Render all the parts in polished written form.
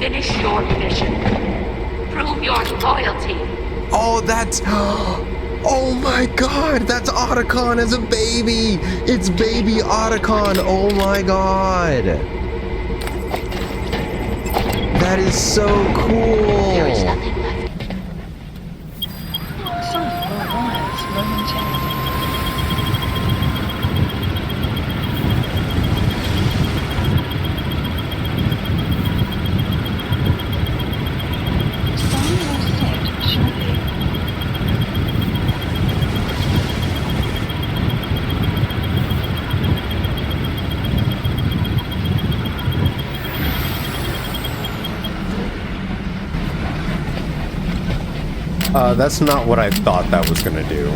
Finish your mission. Prove your loyalty. Oh, that's... Oh my god, that's Otacon as a baby! It's baby Otacon, oh my god! That is so cool! There is nothing left. That's not what I thought that was gonna do.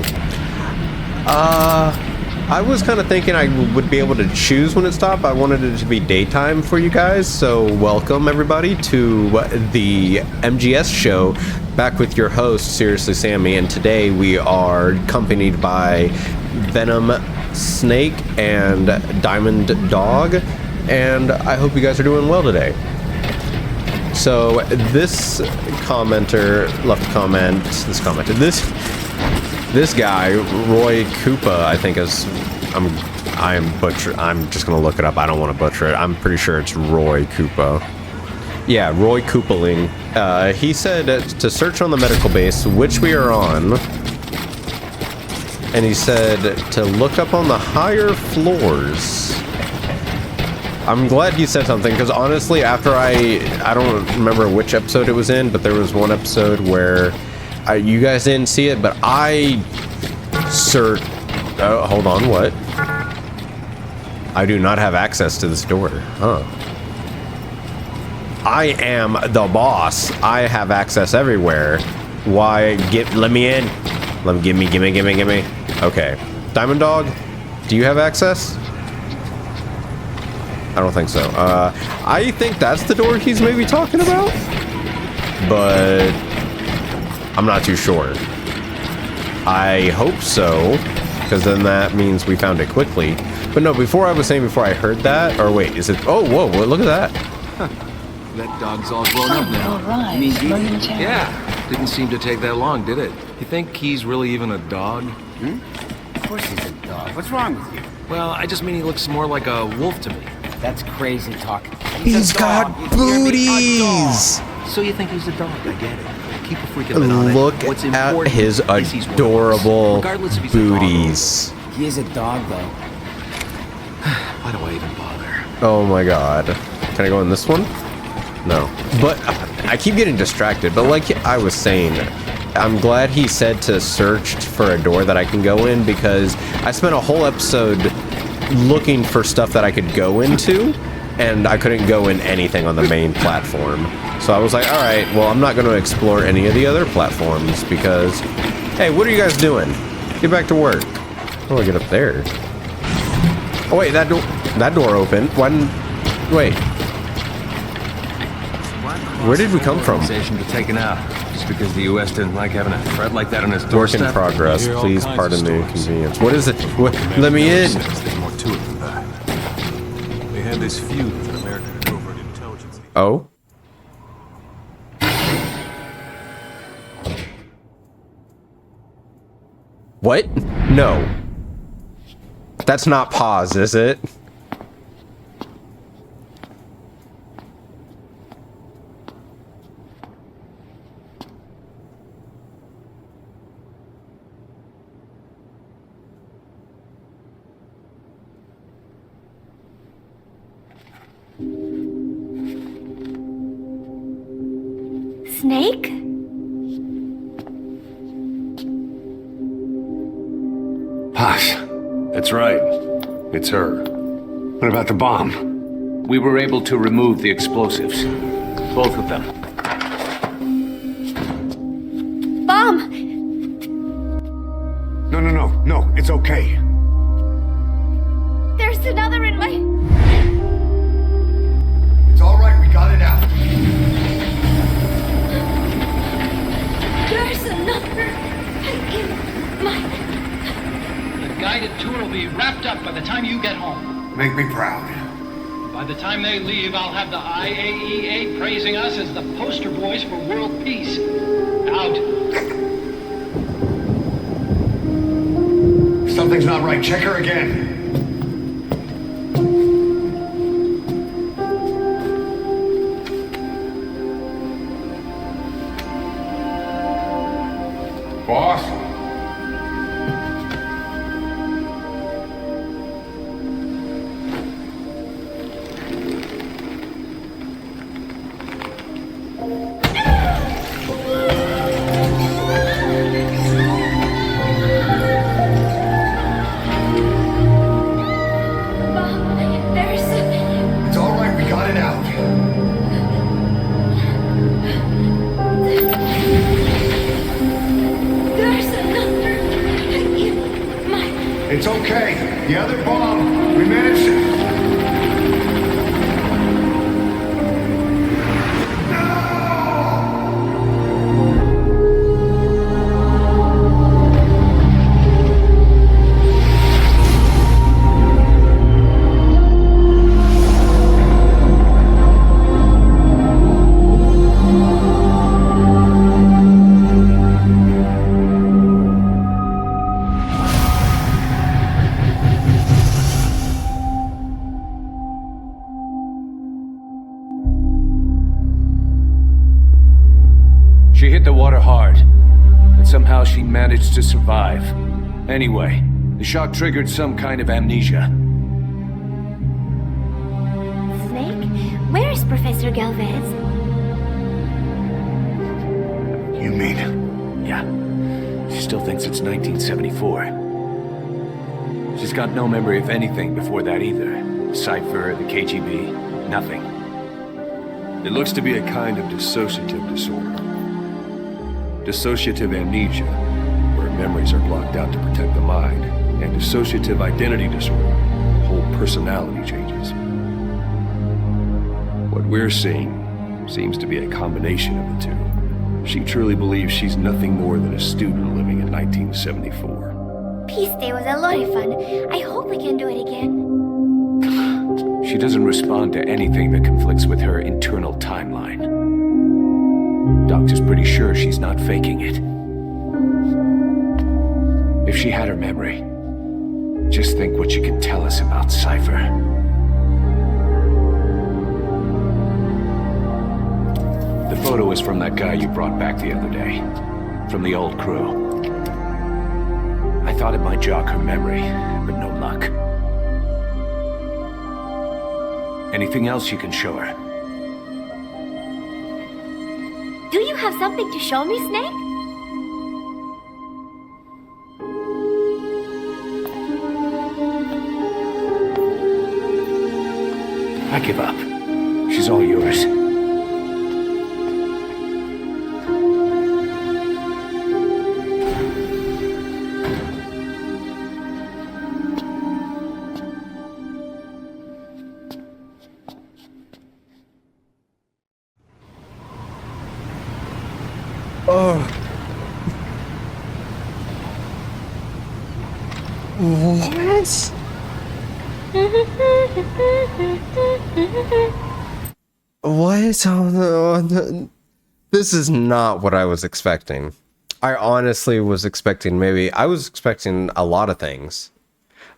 I was kind of thinking I would be able to choose when it stopped. I wanted it to be daytime for you guys, so welcome everybody to the MGS show, back with your host, Seriously Sammy, and today we are accompanied by Venom Snake and Diamond Dog, and I hope you guys are doing well today. So this commenter left a comment. This guy, Roy Koopa, I think is. I'm just gonna look it up. I don't want to butcher it. I'm pretty sure it's Roy Koopa. Yeah, Roy Koopaling. He said to search on the medical base, which we are on, and he said to look up on the higher floors. I'm glad he said something, because honestly, after I don't remember which episode it was in, but there was one episode where you guys didn't see it, but I hold on, what? I do not have access to this door. Huh. I am the boss. I have access everywhere. Why? Let me in. Gimme. Okay. Diamond Dog, do you have access? I don't think so. I think that's the door he's maybe talking about, but I'm not too sure. I hope so, because then that means we found it quickly. But no, before I heard that, or wait, is it? Oh, whoa, look at that. Huh. That dog's all grown up now. Right. Yeah, didn't seem to take that long, did it? You think he's really even a dog? Of course he's a dog. What's wrong with you? Well, I just mean he looks more like a wolf to me. That's crazy talk. He's got booties. So you think he's a dog? I get it. Keep a freaking eye on it. Look What's at important his is he's adorable regardless if he's a dog or- booties. He is a dog, though. Why do I even bother? Oh my god. Can I go in this one? No. But I keep getting distracted. But like I was saying, I'm glad he said to search for a door that I can go in, because I spent a whole episode looking for stuff that I could go into, and I couldn't go in anything on the main platform. So I was like, all right, well, I'm not going to explore any of the other platforms because, hey, what are you guys doing? Get back to work. How do I get up there? Oh wait, that door opened. Wait. Where did we come from? Organization to taken out just because the U.S. didn't like having a threat like that on its doorstep. Work in progress. Please pardon the inconvenience. What is it? Let me in. There's more to it than that. They had this feud with an American covert intelligence. Oh. What? No. That's not PAZ, is it? Snake? PAZ. That's right. It's her. What about the bomb? We were able to remove the explosives. Both of them. Bomb! No, it's okay. There's another in my... It's all right, we got it out. There's another in my... The guided tour will be wrapped up by the time you get home. Make me proud. By the time they leave, I'll have the IAEA praising us as the poster boys for world peace. Out. Something's not right. Check her again. Boss? It's all right. We got it out. It's okay. The other bomb, we managed it. She hit the water hard, but somehow she managed to survive. Anyway, the shock triggered some kind of amnesia. Snake? Where is Professor Galvez? You mean? Yeah, she still thinks it's 1974. She's got no memory of anything before that either. The Cypher, the KGB, nothing. It looks to be a kind of dissociative disorder. Dissociative amnesia, where memories are blocked out to protect the mind, and dissociative identity disorder, whole personality changes. What we're seeing seems to be a combination of the two. She truly believes she's nothing more than a student living in 1974. Peace Day was a lot of fun. I hope we can do it again. She doesn't respond to anything that conflicts with her internal timeline. Doctor's pretty sure she's not faking it. If she had her memory, just think what she could tell us about Cypher. The photo is from that guy you brought back the other day. From the old crew. I thought it might jog her memory, but no luck. Anything else you can show her? Do you have something to show me, Snake? I give up. She's all yours. Oh. What? What? Oh, no. This is not what I was expecting. I honestly was expecting I was expecting a lot of things.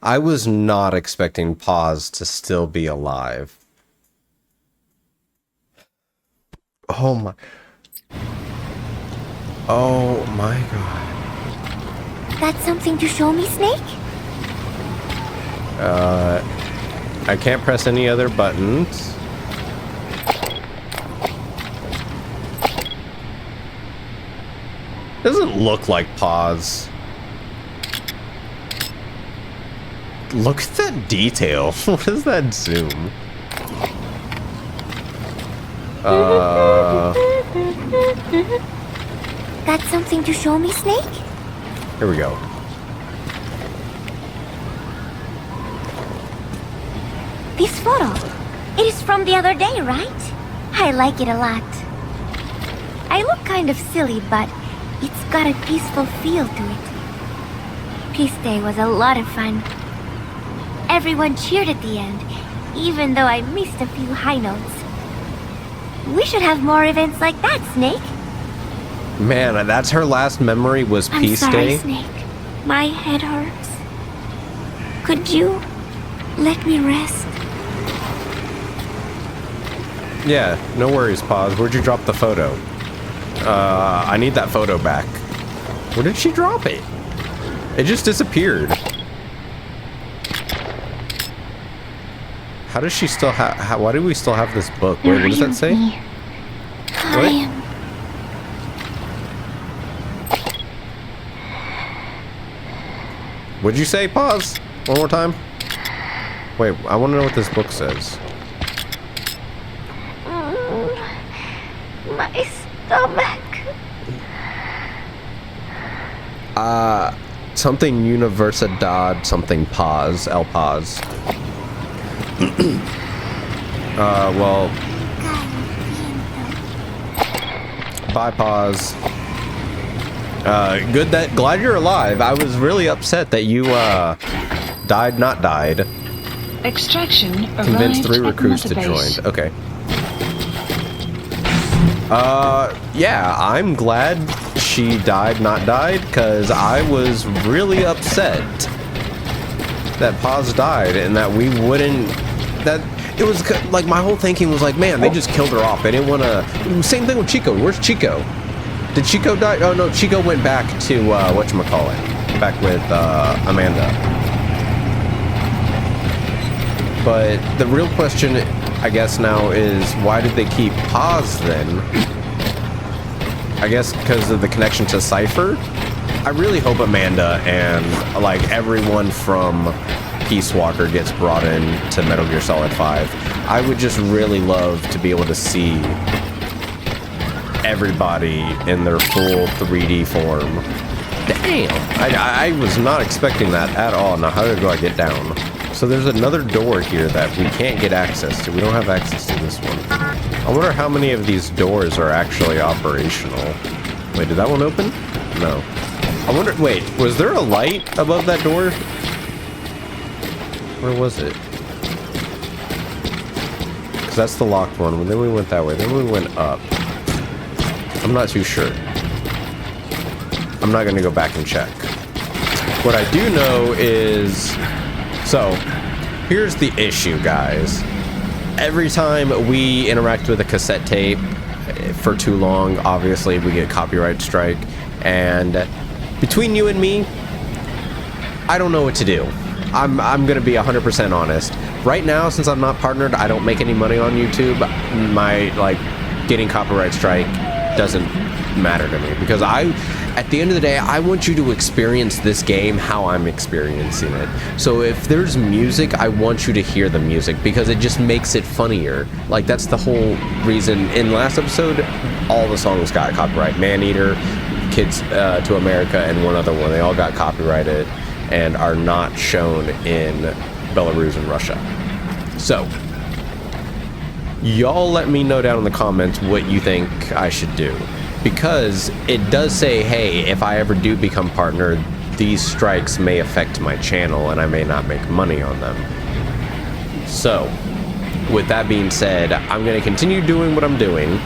I was not expecting PAZ to still be alive. Oh my... Oh my god. That's something to show me, Snake? I can't press any other buttons. Doesn't look like PAZ. Look at that detail. What is that zoom? That's something to show me, Snake? Here we go. This photo. It is from the other day, right? I like it a lot. I look kind of silly, but it's got a peaceful feel to it. Peace Day was a lot of fun. Everyone cheered at the end, even though I missed a few high notes. We should have more events like that, Snake. Man, that's her last memory was I'm Peace sorry, Day. Snake. My head hurts. Could you let me rest? Yeah, no worries, Paz. Where'd you drop the photo? I need that photo back. Where did she drop it? It just disappeared. How does she still have... Why do we still have this book? Wait, what does that say? I am. What'd you say? Pause. One more time. Wait, I want to know what this book says. My stomach. Something Universidad, something PAZ, El PAZ. Well. Bye, PAZ. Glad you're alive. I was really upset that you, died, not died. Extraction Convinced 3 arrived recruits at to Mother Base. join. Okay. Yeah, I'm glad she died, not died, because I was really upset that Paz died and that we wouldn't... That... It was like my whole thinking was like, man, they just killed her off. They didn't want to... Same thing with Chico. Where's Chico? Did Chico die? Oh, no, Chico went back to, whatchamacallit. Back with, Amanda. But the real question, I guess, now is why did they keep Paz then? I guess because of the connection to Cypher? I really hope Amanda and, like, everyone from Peace Walker gets brought in to Metal Gear Solid 5. I would just really love to be able to see everybody in their full 3D form. Damn! I was not expecting that at all. Now, how do I get down? So there's another door here that we can't get access to. We don't have access to this one. I wonder how many of these doors are actually operational. Wait, did that one open? No. I wonder, wait, was there a light above that door? Where was it? Because that's the locked one. And then we went that way. Then we went up. I'm not too sure. I'm not going to go back and check. What I do know is... So, here's the issue, guys. Every time we interact with a cassette tape for too long, obviously we get copyright strike. And between you and me, I don't know what to do. I'm going to be 100% honest. Right now, since I'm not partnered, I don't make any money on YouTube. My, like, getting copyright strike doesn't matter to me. Because at the end of the day, I want you to experience this game how I'm experiencing it. So if there's music, I want you to hear the music because it just makes it funnier. Like, that's the whole reason. In last episode, all the songs got copyright. Maneater, Kids to America, and one other one. They all got copyrighted and are not shown in Belarus and Russia. So, y'all let me know down in the comments what you think I should do. Because it does say, hey, if I ever do become partner, these strikes may affect my channel and I may not make money on them. So, with that being said, I'm going to continue doing what I'm doing.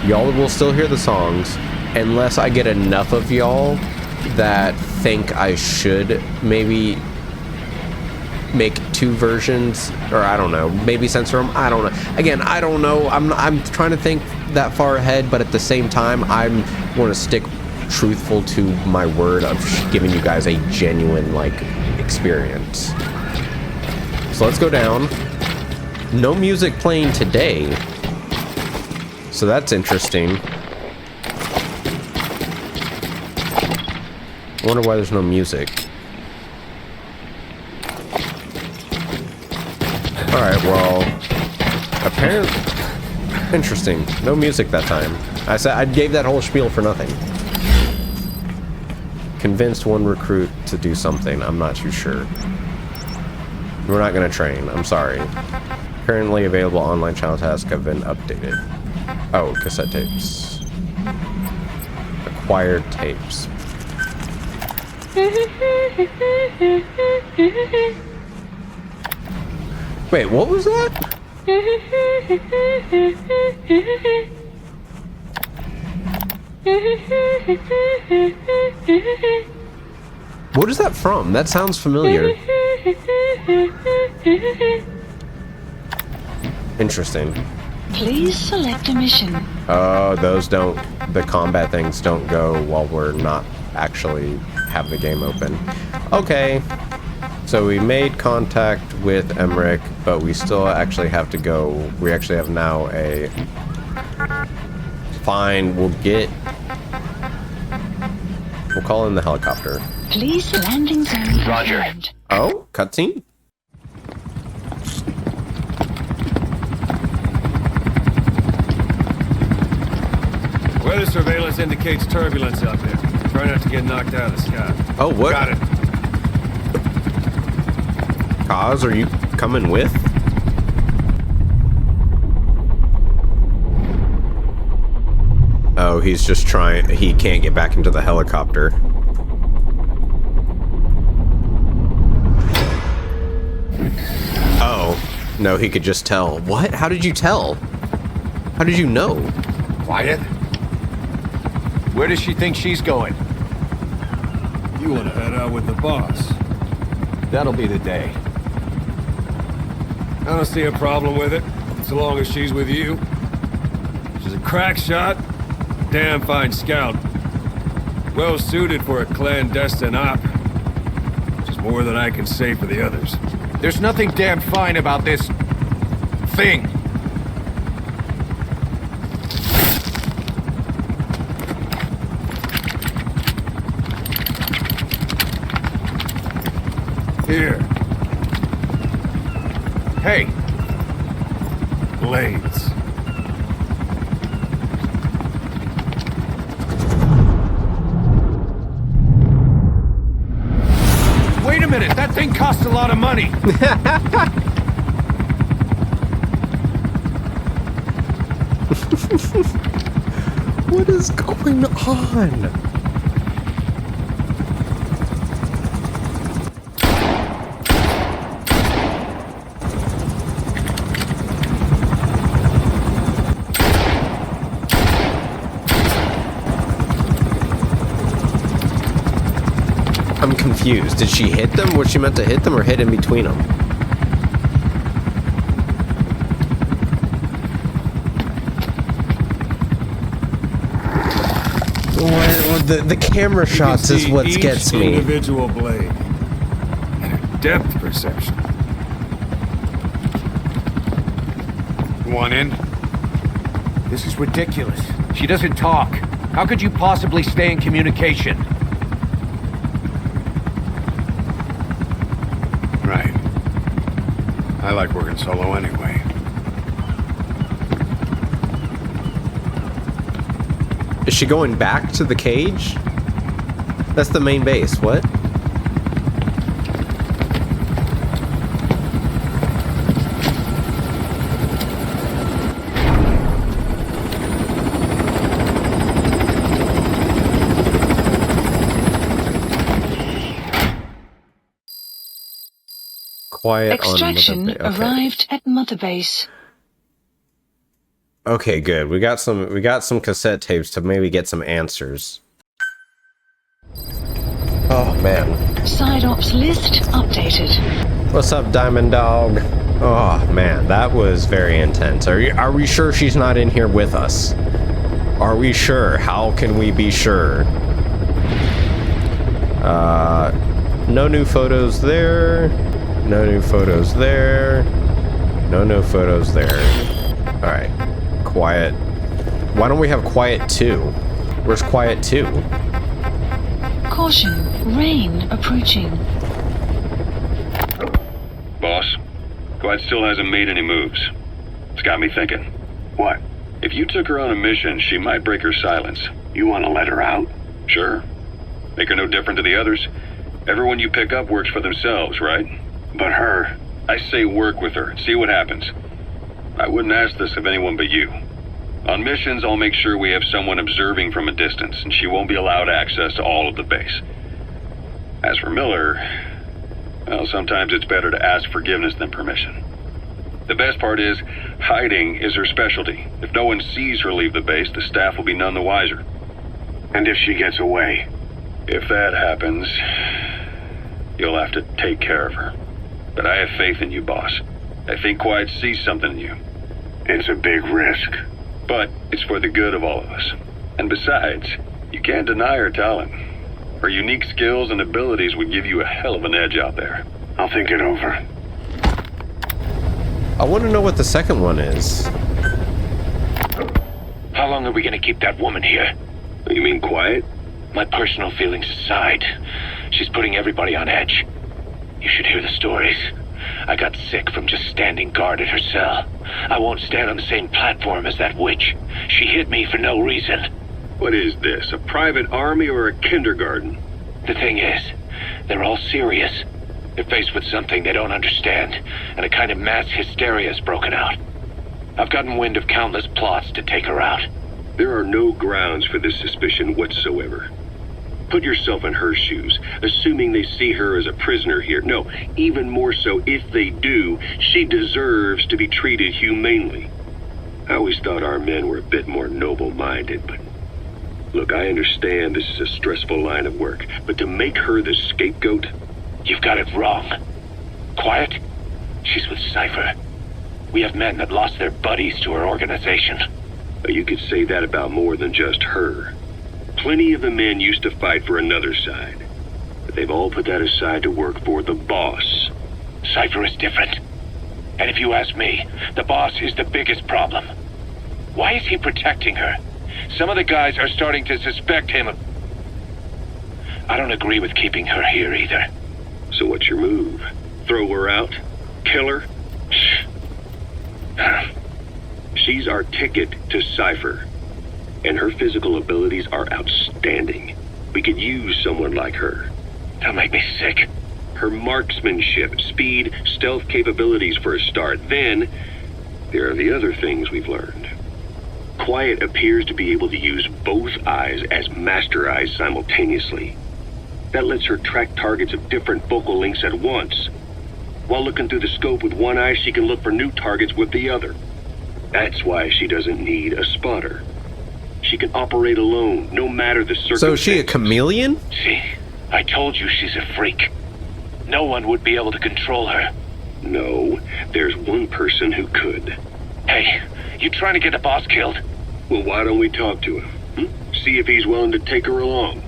Y'all will still hear the songs, unless I get enough of y'all that think I should maybe make 2 versions, or I don't know, maybe censor them. I don't know. Again, I don't know. I'm trying to think that far ahead, but at the same time, I want to stick truthful to my word of giving you guys a genuine, like, experience. So let's go down. No music playing today, so that's interesting. I wonder why there's no music. Alright, well, apparently, interesting. No music that time. I gave that whole spiel for nothing. Convinced 1 recruit to do something. I'm not too sure. We're not going to train. I'm sorry. Currently available online channel tasks have been updated. Oh, cassette tapes. Acquired tapes. Wait, what was that? What is that from? That sounds familiar. Interesting. Please select a mission. Oh, those don't, the combat things don't go while we're not actually have the game open. Okay. So we made contact with Emmerich, but we still actually have to go. We actually have now a... Fine, we'll call in the helicopter. Please landing zone. Roger. confirmed. Oh, cutscene? Weather surveillance indicates turbulence out there. Try not to get knocked out of the sky. Oh, what? Got it. PAZ, are you coming with? Oh, he's just trying. He can't get back into the helicopter. Oh, no, he could just tell. What? How did you tell? How did you know? Quiet. Where does she think she's going? You want to head out with the boss? That'll be the day. I don't see a problem with it, so long as she's with you. She's a crack shot, damn fine scout. Well suited for a clandestine op. Which is more than I can say for the others. There's nothing damn fine about this thing. Here, Hey, blades. wait a minute. That thing costs a lot of money. What is going on? I'm confused. Did she hit them? Was she meant to hit them or hit in between them? The camera shots is what gets me. Individual blade and a depth perception. One in. This is ridiculous. She doesn't talk. How could you possibly stay in communication? Right. I like working solo anyway. Is she going back to the cage? That's the main base. What? Quiet Extraction on Mother Base. Okay. arrived at Mother Base. Okay, good. We got some cassette tapes to maybe get some answers. Oh man. Side ops list updated. What's up, Diamond Dog? Oh man, that was very intense. Are we sure she's not in here with us? Are we sure? How can we be sure? No new photos there. No new photos there. No new photos there. All right. Quiet. Why don't we have quiet 2? Where's quiet 2? Caution, rain approaching. Boss, Glad still hasn't made any moves. It's got me thinking. What? If you took her on a mission, she might break her silence. You want to let her out? Sure. Make her no different to the others. Everyone you pick up works for themselves, right? But her... I say work with her, see what happens. I wouldn't ask this of anyone but you. On missions, I'll make sure we have someone observing from a distance, and she won't be allowed access to all of the base. As for Miller, well, sometimes it's better to ask forgiveness than permission. The best part is, hiding is her specialty. If no one sees her leave the base, the staff will be none the wiser. And if she gets away? If that happens, you'll have to take care of her. But I have faith in you, boss. I think Quiet sees something in you. It's a big risk. But it's for the good of all of us. And besides, you can't deny her talent. Her unique skills and abilities would give you a hell of an edge out there. I'll think it over. I want to know what the second one is. How long are we gonna keep that woman here? You mean Quiet? My personal feelings aside, she's putting everybody on edge. You should hear the stories. I got sick from just standing guard at her cell. I won't stand on the same platform as that witch. She hit me for no reason. What is this, a private army or a kindergarten? The thing is, they're all serious. They're faced with something they don't understand, and a kind of mass hysteria has broken out. I've gotten wind of countless plots to take her out. There are no grounds for this suspicion whatsoever. Put yourself in her shoes, assuming they see her as a prisoner here. No, even more so, if they do, she deserves to be treated humanely. I always thought our men were a bit more noble-minded, but... Look, I understand this is a stressful line of work, but to make her the scapegoat... You've got it wrong. Quiet? She's with Cypher. We have men that lost their buddies to her organization. You could say that about more than just her. Plenty of the men used to fight for another side, but they've all put that aside to work for the boss. Cypher is different. And if you ask me, the boss is the biggest problem. Why is he protecting her? Some of the guys are starting to suspect him of... I don't agree with keeping her here either. So what's your move? Throw her out? Kill her? She's our ticket to Cypher, and her physical abilities are outstanding. We could use someone like her. That'll make me sick. Her marksmanship, speed, stealth capabilities for a start. Then, there are the other things we've learned. Quiet appears to be able to use both eyes as master eyes simultaneously. That lets her track targets of different focal lengths at once. While looking through the scope with one eye, she can look for new targets with the other. That's why she doesn't need a spotter. She can operate alone, no matter the circumstances. So is she a chameleon? See, I told you she's a freak. No one would be able to control her. No, there's one person who could. Hey, you trying to get the boss killed? Well, why don't we talk to him? See if he's willing to take her along.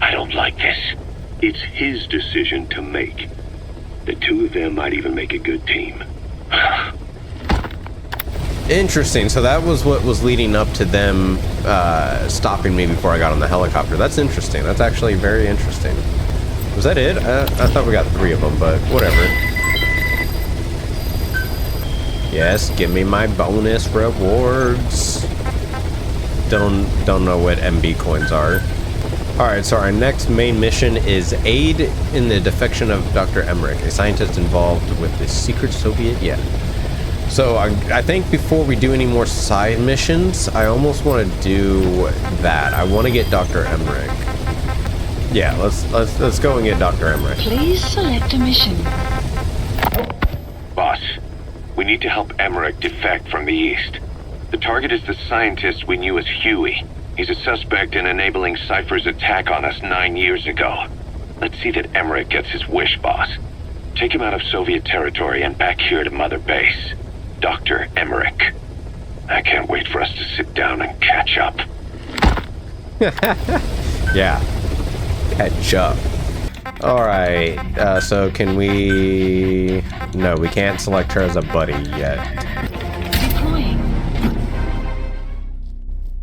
I don't like this. It's his decision to make. The two of them might even make a good team. Interesting. So that was what was leading up to them stopping me before I got on the helicopter. That's interesting. That's actually very interesting. Was that it? I thought we got 3 of them, but whatever. Yes, give me my bonus rewards. Don't know what MB coins are. Alright, so our next main mission is aid in the defection of Dr. Emmerich, a scientist involved with the secret Soviet. Yeah. So I think before we do any more side missions, I almost want to do that. I want to get Dr. Emmerich. Yeah, let's go and get Dr. Emmerich. Please select a mission. Boss, we need to help Emmerich defect from the east. The target is the scientist we knew as Huey. He's a suspect in enabling Cypher's attack on us 9 years ago. Let's see that Emmerich gets his wish, boss. Take him out of Soviet territory and back here to Mother Base. Dr. Emmerich. I can't wait for us to sit down and catch up. Yeah. Catch up. Alright, so can we... No, we can't select her as a buddy yet.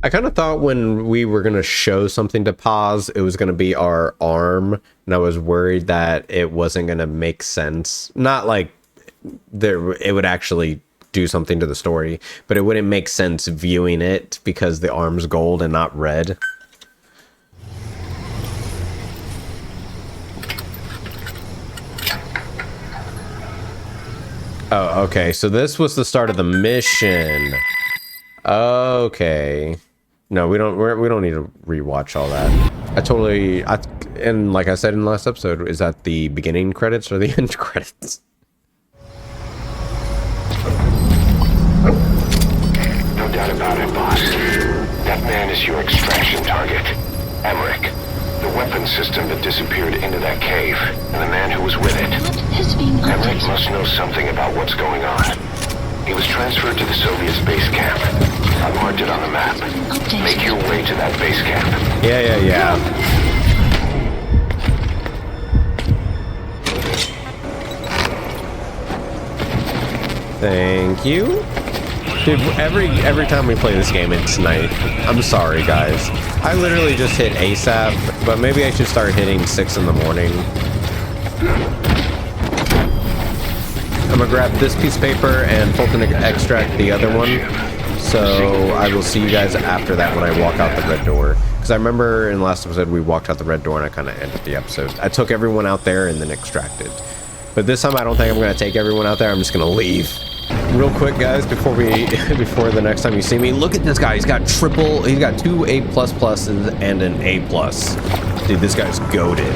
I kind of thought when we were going to show something to PAZ, it was going to be our arm, and I was worried that it wasn't going to make sense. Not like it would actually do something to the story, but it wouldn't make sense viewing it because the arm's gold and not red. Oh, okay, so this was the start of the mission. Okay. No, we don't need to rewatch all that. And like I said in the last episode, is that the beginning credits or the end credits? man is your extraction target. Emmerich. The weapon system that disappeared into that cave, and the man who was with it. Has been Emmerich updated. must know something about what's going on. He was transferred to the Soviet base camp. I marked it on the map. Make your way to that base camp. Yeah. Thank you. Dude, every time we play this game, it's night. I'm sorry, guys. I literally just hit ASAP, but maybe I should start hitting 6 in the morning. I'm gonna grab this piece of paper and Fulton extract the other one. So I will see you guys after that when I walk out the red door. Because I remember in the last episode we walked out the red door and I kind of ended the episode. I took everyone out there and then extracted. But this time I don't think I'm gonna take everyone out there. I'm just gonna leave. Real quick, guys, before the next time you see me, look at this guy. He's got 2 A++ and an A+. Dude, this guy's goated.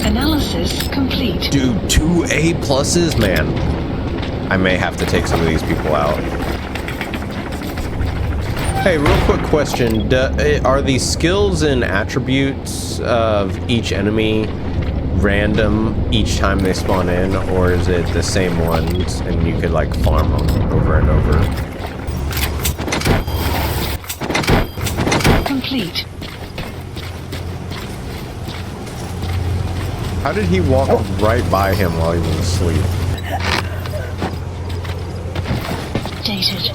Analysis complete. Dude, 2 A+, man. I may have to take some of these people out. Hey, real quick question. Are the skills and attributes of each enemy random each time they spawn in, or is it the same ones and you could like farm them over and over? Complete. How did he walk right by him while he was asleep? Updated.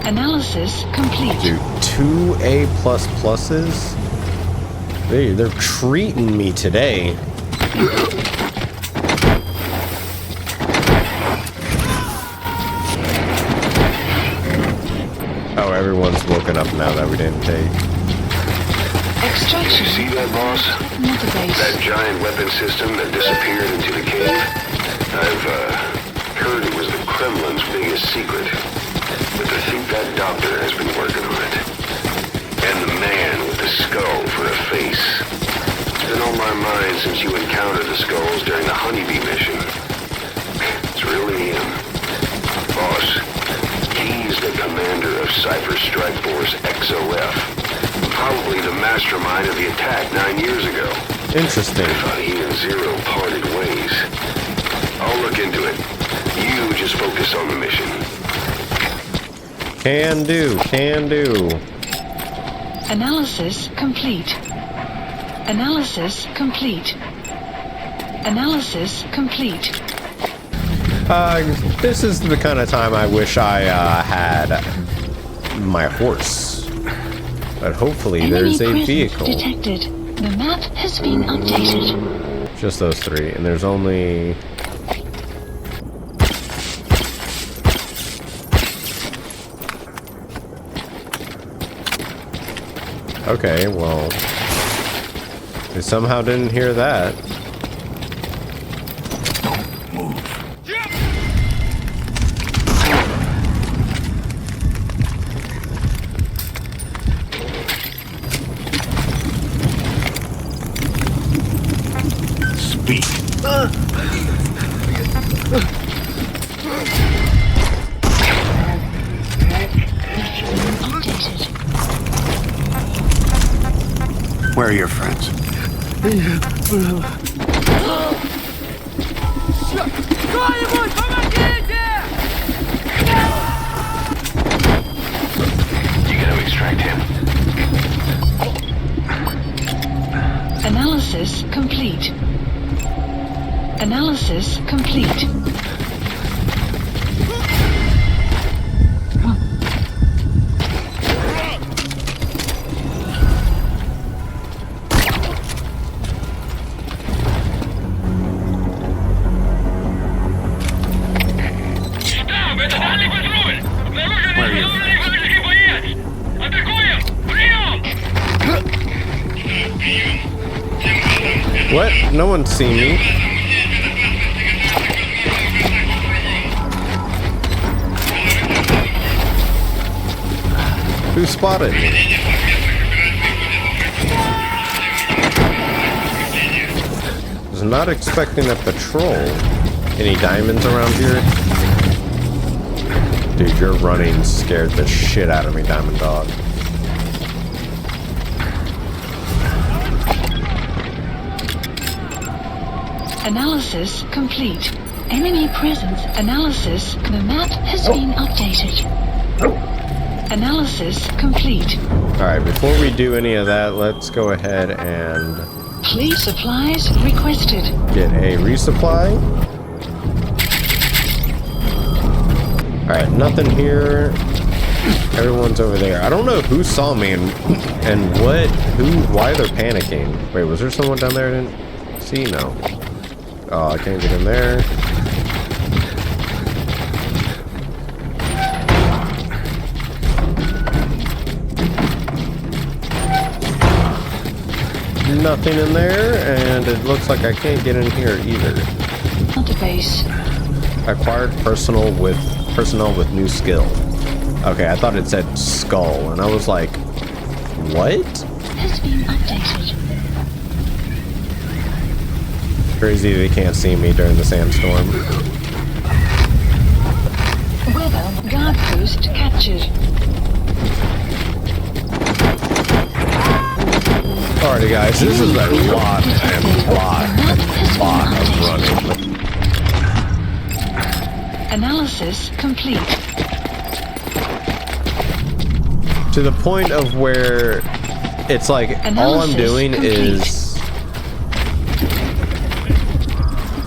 Analysis complete. Dude, 2 A++? They're treating me today. Oh, everyone's woken up now that we didn't take. Extraction. You see that, boss? Motorbase. That giant weapon system that disappeared into the cave? I've heard it was the Kremlin's biggest secret. But I think that doctor has been working on it. And the man with the skull for a face. It's been on my mind since you encountered the skulls during the Honeybee mission. It's really him. Boss, he's the commander of Cypher Strike Force XOF. Probably the mastermind of the attack 9 years ago. Interesting. I thought he and Zero parted ways. I'll look into it. You just focus on the mission. Can do. Analysis complete. Analysis complete. Analysis complete. This is the kind of time I wish I had my horse. But hopefully there's a vehicle. Detected. The map has been updated. Just those 3, and there's only... Okay, well... they somehow didn't hear that. Don't move. Speak. Where are your friends? You gotta extract him. Analysis complete. Analysis complete. What? No one's seen me. Who spotted me? Was not expecting a patrol. Any diamonds around here? Dude, your running scared the shit out of me, Diamond Dog. Analysis complete. Enemy presence analysis. The map has been updated. Analysis complete. Alright, before we do any of that, let's go ahead and... Fleet supplies requested. Get a resupply. Alright, nothing here. Everyone's over there. I don't know who saw me and why they're panicking. Wait, was there someone down there I didn't see? No. Oh, I can't get in there. Nothing in there, and it looks like I can't get in here either. Database. Acquired personnel with new skill. Okay, I thought it said skull, and I was like, what? Has been updated. Crazy they can't see me during the sandstorm. Weather guard post captured. Alrighty guys, this is a lot of running. Analysis complete. To the point of where it's like all I'm doing is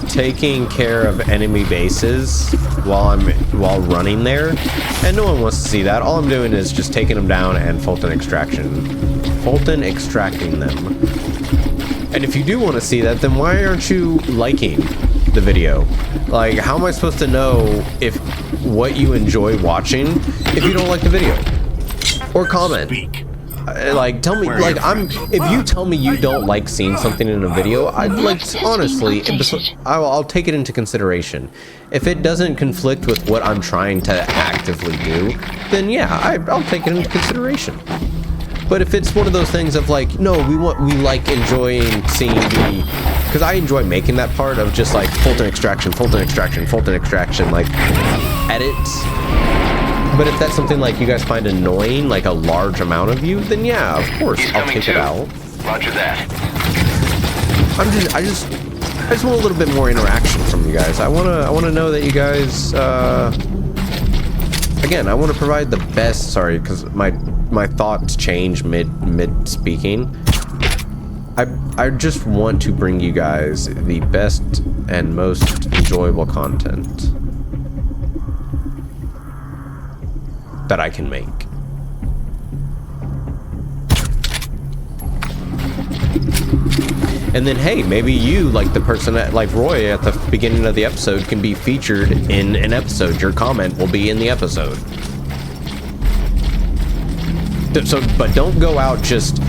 taking care of enemy bases while running there, and no one wants to see that. All I'm doing is just taking them down and Fulton extracting them. And if you do want to see that, then why aren't you liking the video? Like, how am I supposed to know if what you enjoy watching if you don't like the video? Or comment. Like, tell me, like, if you tell me you don't like seeing something in a video, I'd like, honestly, I'll take it into consideration. If it doesn't conflict with what I'm trying to actively do, then yeah, I'll take it into consideration. But if it's one of those things of like, no, we like enjoying seeing because I enjoy making that part of just like Fulton extraction, like edits. But if that's something like you guys find annoying, like a large amount of you, then yeah, of course, I'll take it out. Roger that. I just want a little bit more interaction from you guys. I wanna know that you guys again, I want to provide the best. Sorry, because my thoughts change mid speaking. I just want to bring you guys the best and most enjoyable content that I can make. And then, hey, maybe you, like the person like Roy at the beginning of the episode, can be featured in an episode. Your comment will be in the episode. So, but don't go out just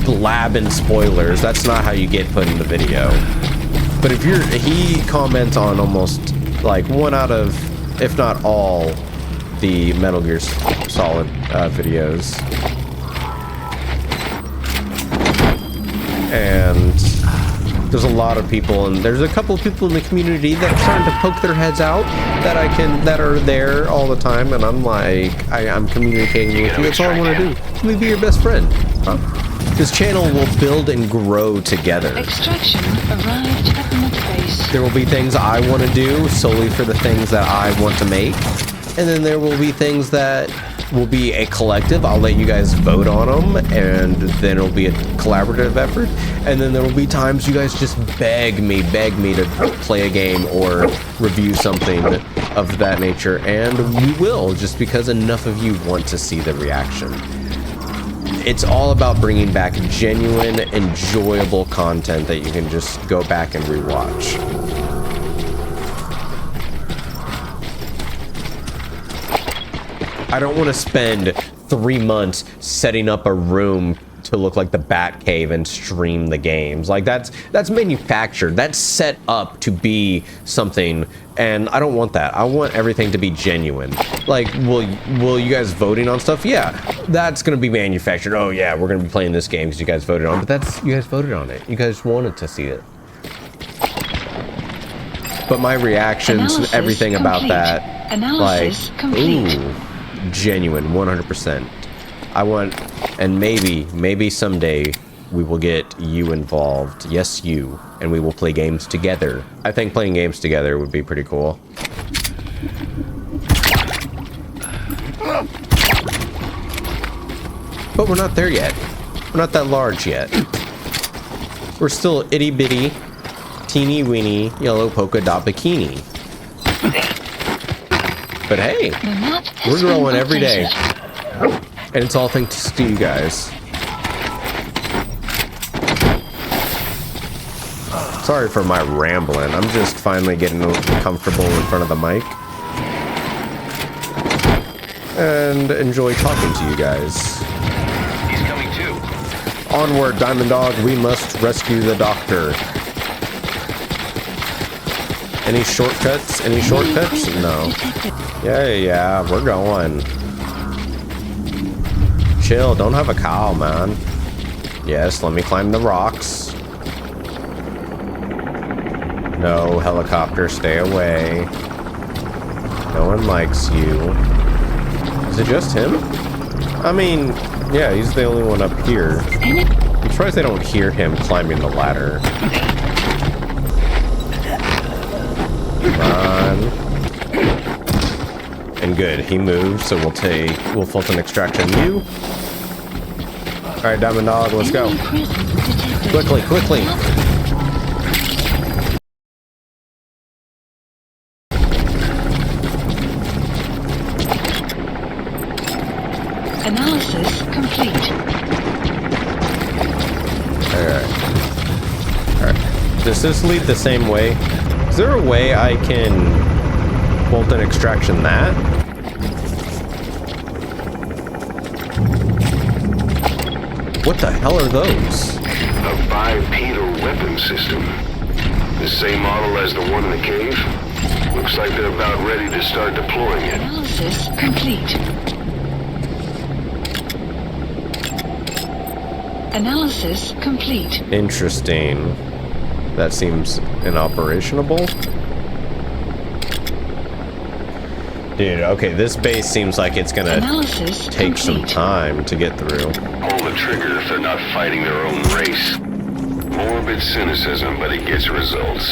blabbing spoilers. That's not how you get put in the video. But if he comments on almost like one out of, if not all, the Metal Gear Solid videos. And there's a lot of people, and there's a couple of people in the community that are starting to poke their heads out that are there all the time, and I'm like, I'm communicating with you. That's all I want to do. Let me be your best friend. This channel will build and grow together. Extraction arrived at the base. There will be things I want to do solely for the things that I want to make, and then there will be things that will be a collective. I'll let you guys vote on them, and then it'll be a collaborative effort. And then there will be times you guys just beg me to play a game or review something of that nature, and we will, just because enough of you want to see the reaction. It's all about bringing back genuine, enjoyable content that you can just go back and rewatch. I don't want to spend 3 months setting up a room to look like the Batcave and stream the games. Like, that's manufactured. That's set up to be something, and I don't want that. I want everything to be genuine. Like, will you guys voting on stuff? Yeah, that's gonna be manufactured. Oh yeah, we're gonna be playing this game because you guys voted on it. But you guys voted on it. You guys wanted to see it. but my reactions, Analysis everything about complete. that, Analysis like, complete. ooh, genuine, 100%. I want, and maybe someday we will get you involved. Yes, you. And we will play games together. I think playing games together would be pretty cool. But we're not there yet. We're not that large yet. We're still itty bitty, teeny weeny, yellow polka dot bikini. But hey, we're growing every day. And it's all thanks to you guys. Sorry for my rambling. I'm just finally getting comfortable in front of the mic. And enjoy talking to you guys. He's coming too. Onward, Diamond Dog. We must rescue the doctor. Any shortcuts? Any shortcuts? No. Yeah, we're going. Chill, don't have a cow, man. Yes, let me climb the rocks. No, helicopter, stay away. No one likes you. Is it just him? I mean, yeah, he's the only one up here. I'm surprised they don't hear him climbing the ladder. Come on. And good, he moved, so we'll Fulton extraction you. Alright, Diamond Dog, let's go. Quickly, quickly. Analysis complete. Alright. Does this lead the same way? Is there a way I can Fulton extraction that? What the hell are those? A bipedal weapon system. The same model as the one in the cave? Looks like they're about ready to start deploying it. Analysis complete. Analysis complete. Interesting. That seems inoperable. Dude, okay, this base seems like it's gonna take some time to get through. Pull the trigger if they're not fighting their own race. Morbid cynicism, but it gets results.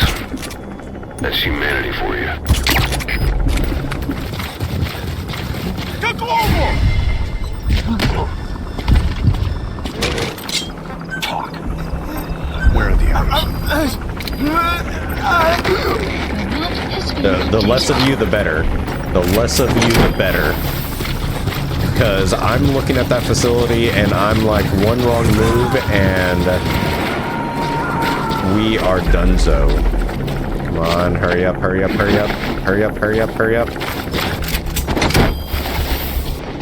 That's humanity for you. Talk. Where are the others? The less of you, the better. The less of you, the better. Because I'm looking at that facility and I'm like, one wrong move and we are donezo. Come on, hurry up, hurry up, hurry up. Hurry up, hurry up, hurry up.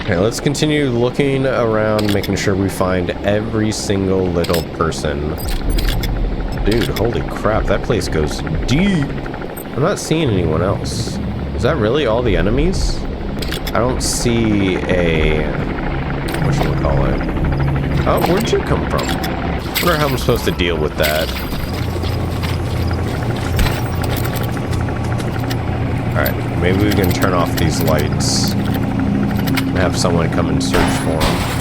Okay, let's continue looking around, making sure we find every single little person. Dude, holy crap, that place goes deep. I'm not seeing anyone else. Is that really all the enemies? I don't see a... whatchamacallit? Oh, where'd you come from? I wonder how I'm supposed to deal with that. Alright, maybe we can turn off these lights. And have someone come and search for them.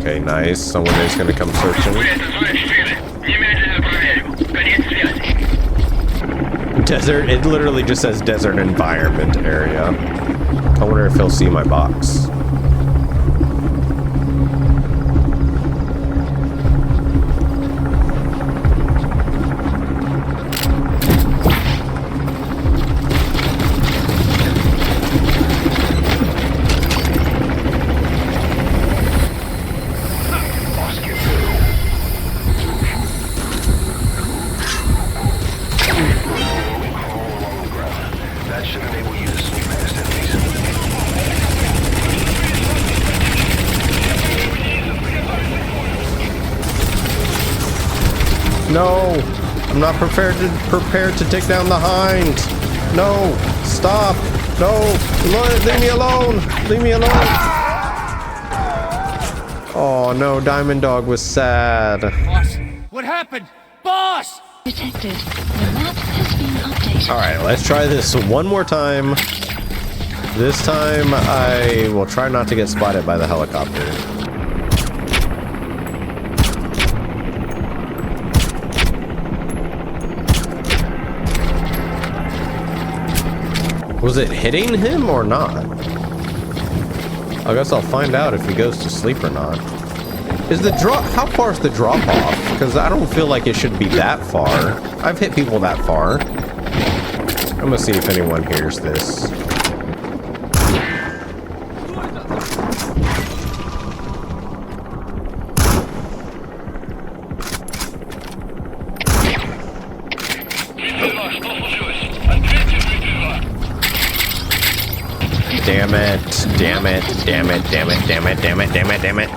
Okay, nice. Someone is gonna come searching. Desert, it literally just says desert environment area. I wonder if he'll see my box. No! I'm not prepared to take down the hind. No, stop. No, leave me alone. Leave me alone. Oh no, Diamond Dog was sad. Boss, what happened? Boss! Detected. The map has been updated. All right, let's try this one more time. This time I will try not to get spotted by the helicopter. Was it hitting him or not? I guess I'll find out if he goes to sleep or not. Is the drop? How far is the drop off? Because I don't feel like it should be that far. I've hit people that far. I'm gonna see if anyone hears this. Damn it, damn it, damn it, damn it, damn it, damn it, damn it, damn it.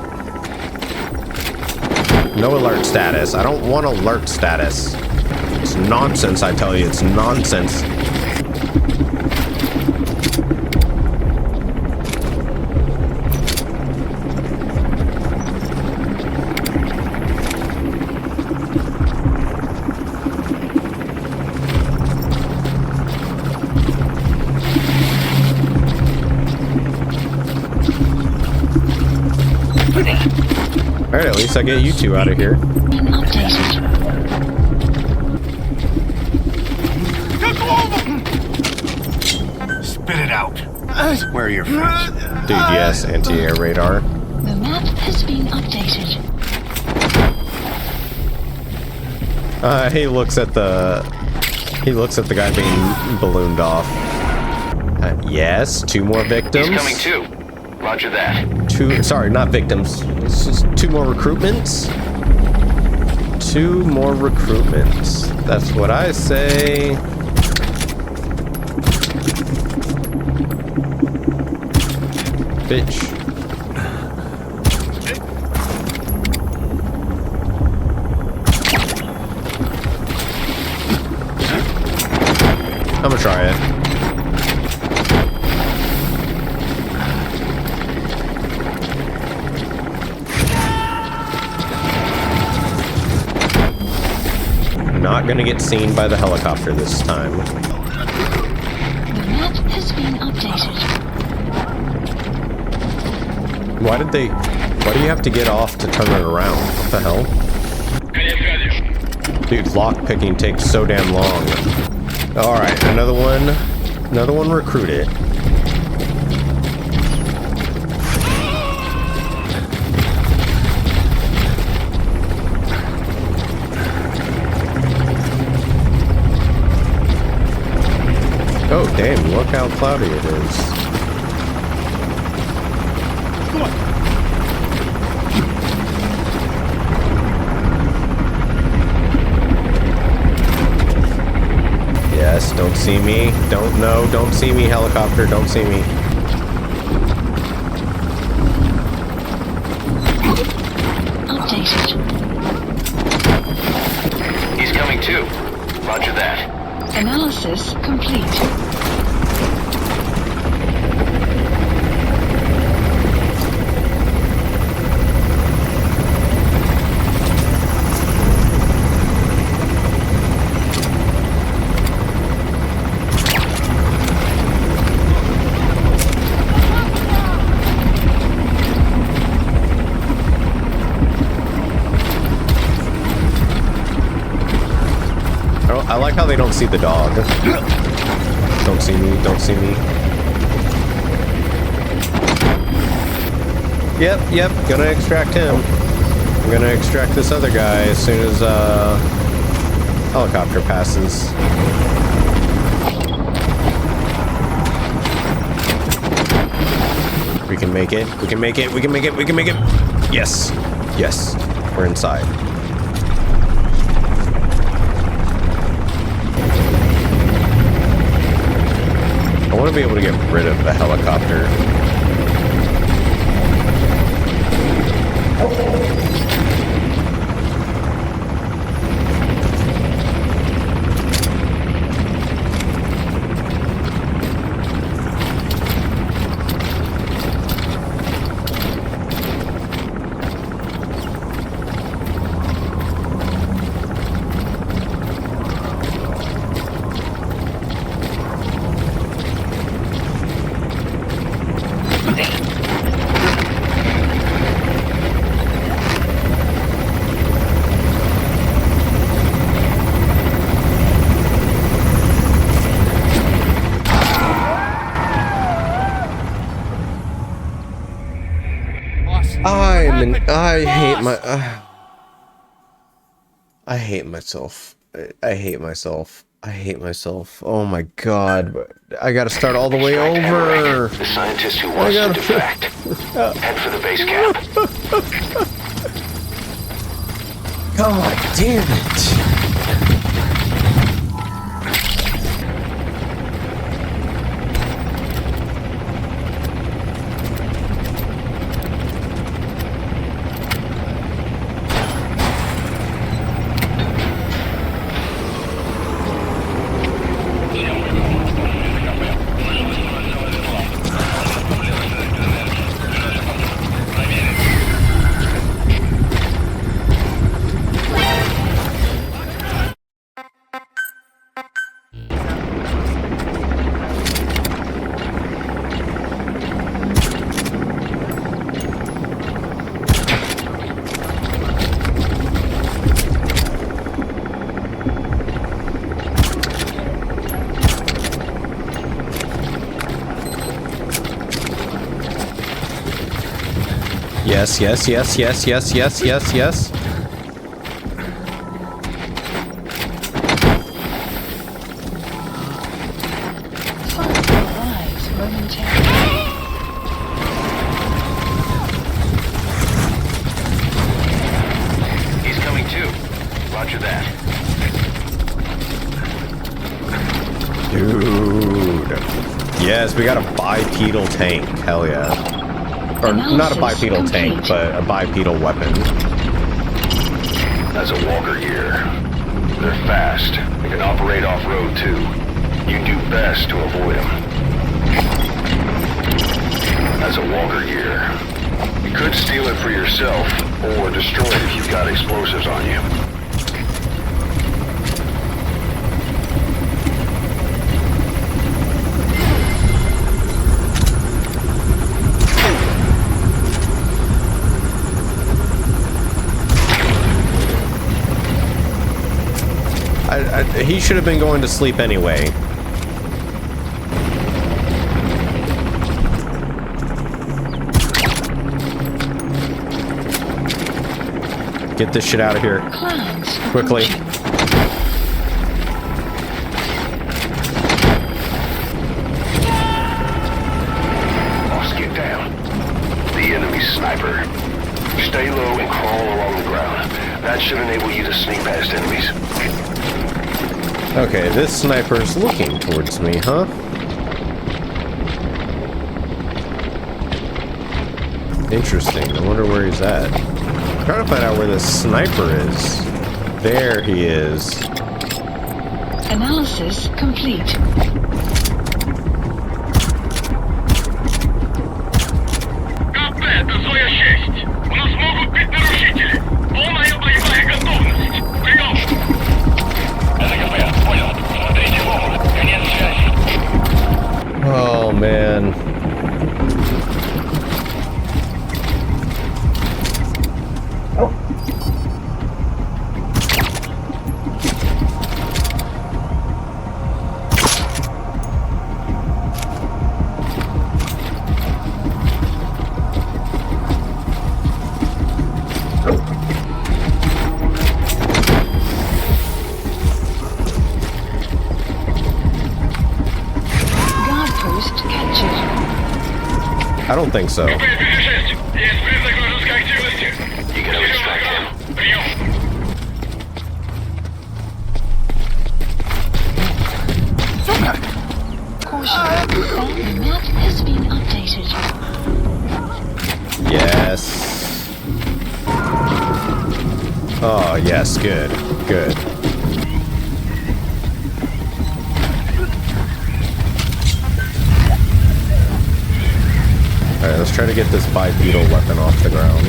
No alert status. I don't want alert status. It's nonsense, I tell you. It's nonsense. Alright, at least I get you two out of here. Spit it out. Where are your friends? Dude, yes, anti-air radar. The map has been updated. He looks at the guy being ballooned off. Yes, 2 more victims. He's coming too. Roger that. 2, sorry, not victims. It's just 2 more recruitments. 2 more recruitments. That's what I say. Bitch. I'm gonna try it. Not gonna get seen by the helicopter this time. The map has been updated. Why do you have to get off to turn it around? What the hell? Dude, lock picking takes so damn long. Alright, another one recruited. Oh, damn, look how cloudy it is. Come on. Yes, don't see me. Don't see me, helicopter, don't see me. Updated. He's coming too. Roger that. Analysis complete. I like how they don't see the dog. Don't see me, don't see me. Yep, gonna extract him. I'm gonna extract this other guy as soon as helicopter passes. We can make it, we can make it, we can make it, we can make it. Yes, yes, we're inside. I want to be able to get rid of the helicopter. I hate my. I hate myself. I hate myself. I hate myself. Oh my god. I gotta start all the way over. The scientist who wants to defect. Head for the base camp. God damn it. Yes, yes, yes, yes, yes, yes, yes, yes. He's coming too. Roger that. Dude. Yes, we got a bipedal tank. Hell yeah. Or not a bipedal tank, but a bipedal weapon. That's a walker gear. They're fast. They can operate off-road too. You do best to avoid them. That's a walker gear. You could steal it for yourself, or destroy it if you've got explosives on you. He should have been going to sleep anyway. Get this shit out of here. Quickly. Boss, get down. The enemy's sniper. Stay low and crawl along the ground. That should enable you to sneak past enemies. Okay, this sniper's looking towards me, huh? Interesting. I wonder where he's at. I'm trying to find out where the sniper is. There he is. Analysis complete. Oh, man. I don't think so. You can extract him. Caution, the map has been updated. Yes. Oh, yes, good. Good. Alright, let's try to get this bipedal weapon off the ground.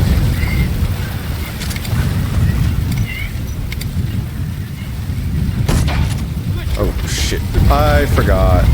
Oh, shit. I forgot.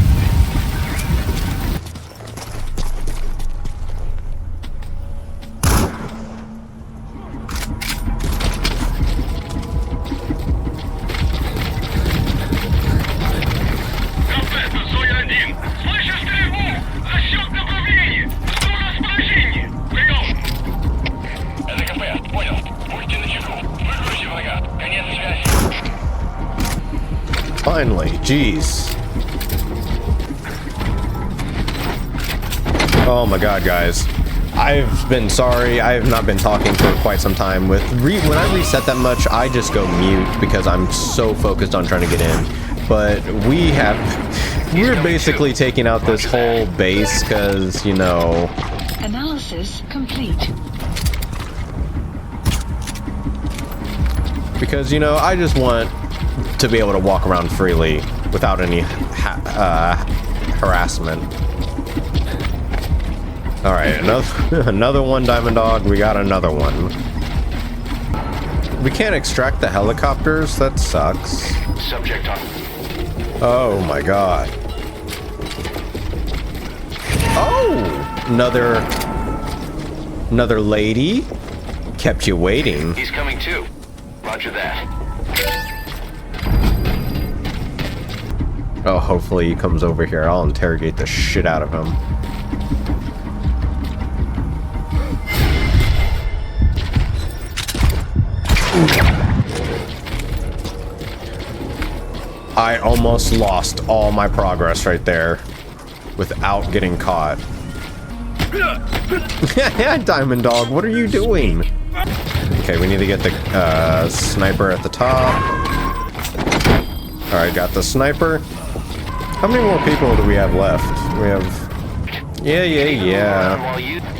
Jeez. Oh my god, guys. I've been sorry. I have not been talking for quite some time. When I reset that much, I just go mute because I'm so focused on trying to get in. But we're basically taking out this whole base because, you know... Analysis complete. Because, you know, I just want to be able to walk around freely without any harassment. Alright, another one, Diamond Dog. We got another one. We can't extract the helicopters? That sucks. Subject on. Oh my god. Oh! Another lady? Kept you waiting. He's coming too. Roger that. Oh, hopefully he comes over here. I'll interrogate the shit out of him. I almost lost all my progress right there without getting caught. Diamond Dog, what are you doing? Okay, we need to get the sniper at the top. Alright, got the sniper. How many more people do we have left? We have... Yeah.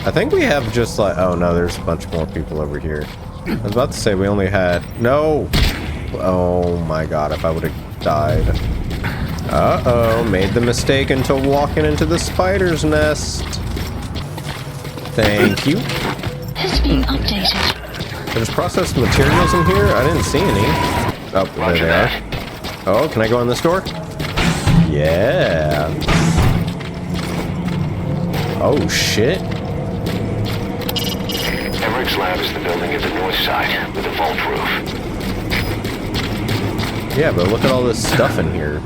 I think we have just like... Oh no, there's a bunch more people over here. I was about to say we only had... No! Oh my god, if I would have died. Uh-oh, made the mistake into walking into the spider's nest. Thank you. Has been updated. There's processed materials in here? I didn't see any. Oh, there they are. Oh, can I go in this door? Yeah. Oh, shit. Emmerich's lab is the building at the north side with a vault roof. Yeah, but look at all this stuff in here.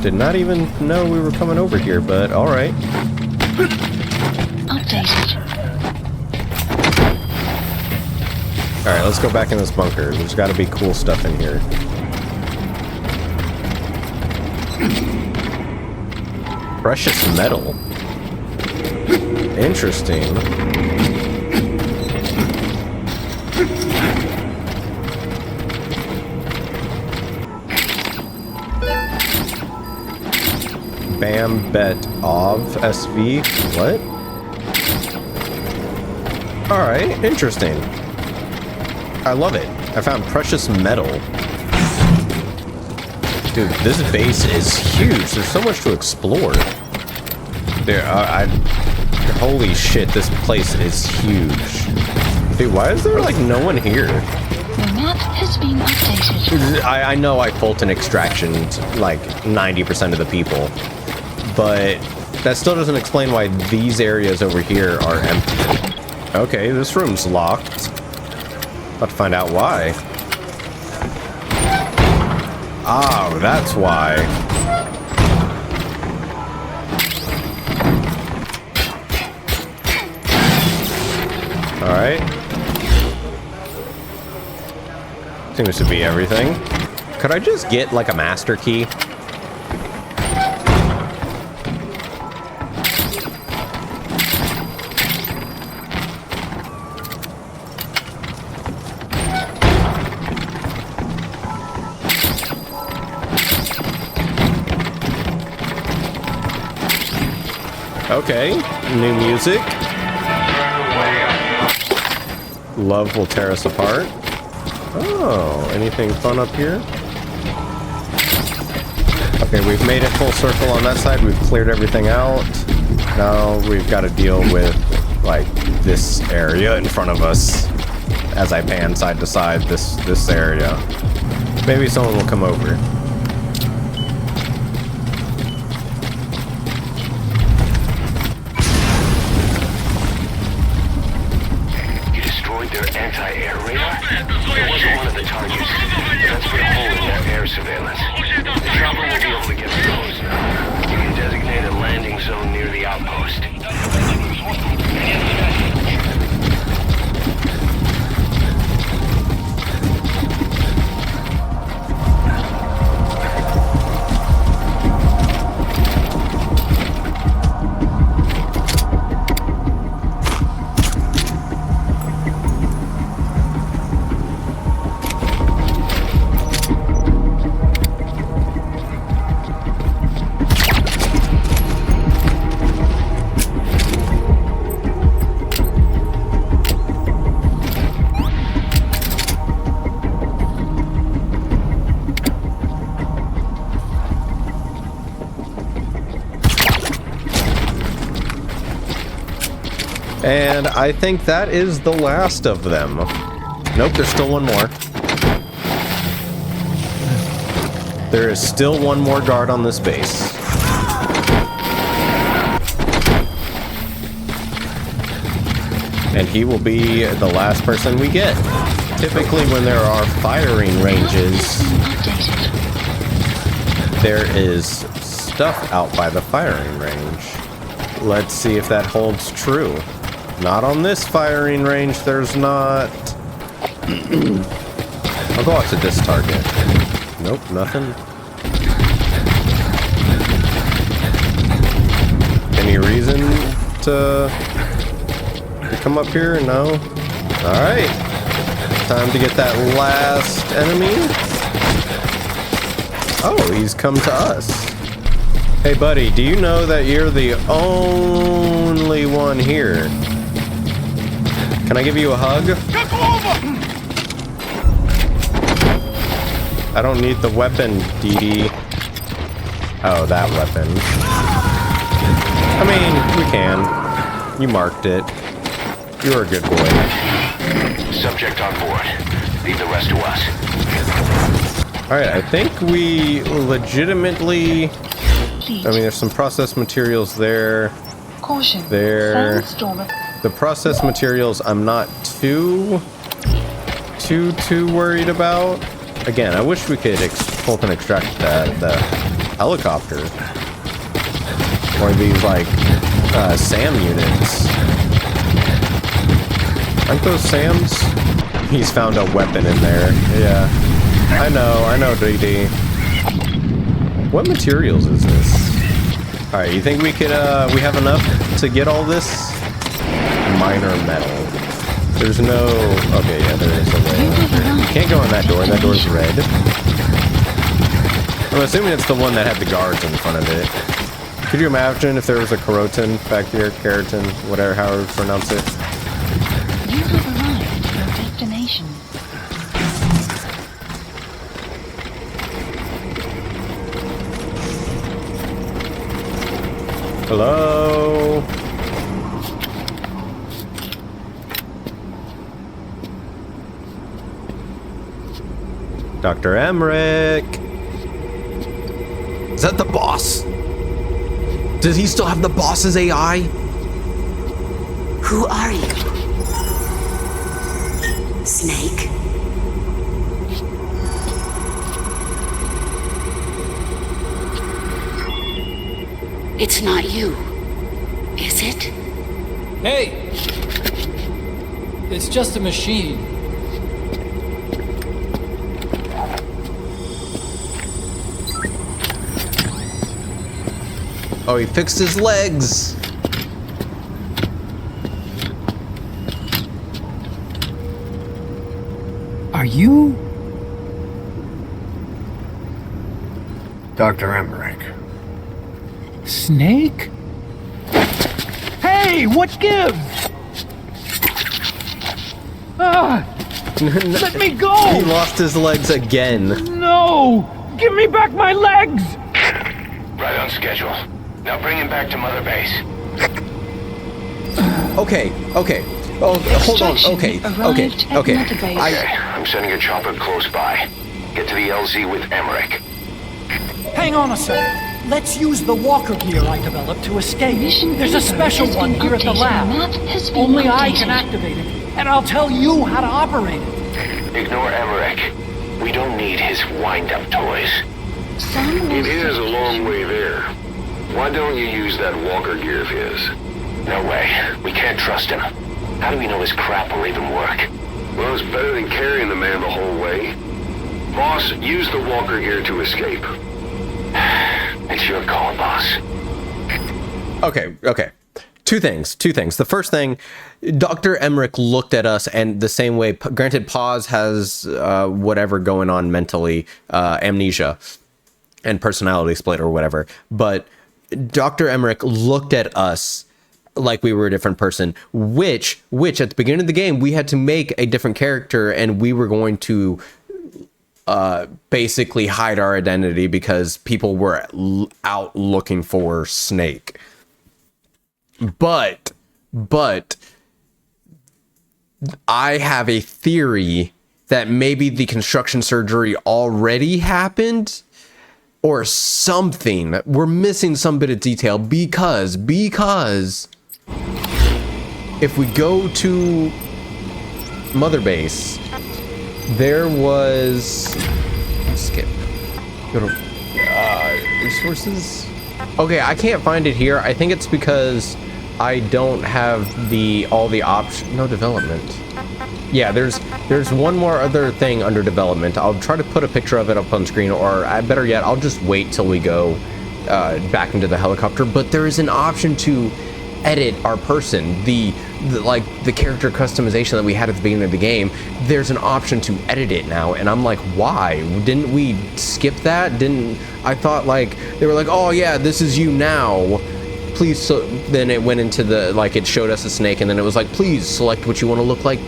Did not even know we were coming over here, but alright. Updated. Alright, let's go back in this bunker. There's gotta be cool stuff in here. Precious metal. Interesting. Bambet-Ov SV? What? Alright, interesting. I love it. I found precious metal. Dude, this base is huge. There's so much to explore. There, holy shit, this place is huge. Dude, why is there like no one here? The map has been updated. I know I Fulton extractioned like 90% of the people, but that still doesn't explain why these areas over here are empty. Okay, this room's locked. About to find out why. Oh, that's why. Alright. Seems to be everything. Could I just get like a master key? Okay, new music. Love will tear us apart. Oh, anything fun up here? Okay, we've made it full circle on that side. We've cleared everything out. Now we've got to deal with, like, this area in front of us. As I pan side to side, this area. Maybe someone will come over. Anti-air radar? It wasn't one of the targets, but that's put a hole in their air surveillance. The chopper will be able to get close now. Designated landing zone near the outpost. And I think that is the last of them. Nope, there's still one more. There is still one more guard on this base. And he will be the last person we get. Typically when there are firing ranges, there is stuff out by the firing range. Let's see if that holds true. Not on this firing range, there's not. I'll go out to this target. Nope, nothing. Any reason to come up here? No? Alright. Time to get that last enemy. Oh, he's come to us. Hey buddy, do you know that you're the only one here? Can I give you a hug? I don't need the weapon, DD. Oh, that weapon. I mean, we can. You marked it. You're a good boy. Subject on board. Leave the rest to us. Alright, I think we legitimately... I mean, there's some processed materials there. Caution. There. The processed materials I'm not too worried about. Again, I wish we could pull and extract the helicopter. Or these, like, SAM units. Aren't those SAMs? He's found a weapon in there. Yeah. I know, DD. What materials is this? Alright, you think we could, we have enough to get all this? Minor metal. There's no... Okay, yeah, there is a way. You can't go in that door. That door's red. I'm assuming it's the one that had the guards in front of it. Could you imagine if there was a Keratin back here? Keratin, whatever, however you pronounce it. You have arrived at your destination. Hello? Dr. Emmerich. Is that the boss? Does he still have the boss's AI? Who are you? Snake? It's not you, is it? Hey! It's just a machine. Oh, he fixed his legs. Are you? Dr. Emmerich. Snake? Hey, what gives? Let me go! He lost his legs again. No! Give me back my legs! Right on schedule. Now bring him back to Mother Base. Okay. Oh, hold on. Okay. I'm sending a chopper close by. Get to the LZ with Emmerich. Hang on a second. Let's use the walker gear I developed to escape. There's a special one here at the lab. Only I can activate it, and I'll tell you how to operate it. Ignore Emmerich. We don't need his wind-up toys. Some It is a long way there. Why don't you use that walker gear of his? No way. We can't trust him. How do we know his crap will even work? Well, it's better than carrying the man the whole way. Boss, use the walker gear to escape. It's your call, boss. Okay. Two things. The first thing, Dr. Emmerich looked at us, and the same way, granted, PAZ has whatever going on mentally, amnesia and personality split or whatever, but Dr. Emmerich looked at us like we were a different person, which at the beginning of the game, we had to make a different character, and we were going to basically hide our identity because people were out looking for Snake. But I have a theory that maybe the construction surgery already happened or something. We're missing some bit of detail because if we go to Mother Base, there was skip. Go to resources. Okay, I can't find it here. I think it's because I don't have all the options. No development. Yeah, there's one more other thing under development. I'll try to put a picture of it up on screen, or better yet, I'll just wait till we go back into the helicopter. But there is an option to edit our person, the character customization that we had at the beginning of the game. There's an option to edit it now, and I'm like, why didn't we skip that? I thought like they were like, oh yeah, this is you now, please. So then it went into the, like, it showed us a Snake, and then it was like, please select what you want to look like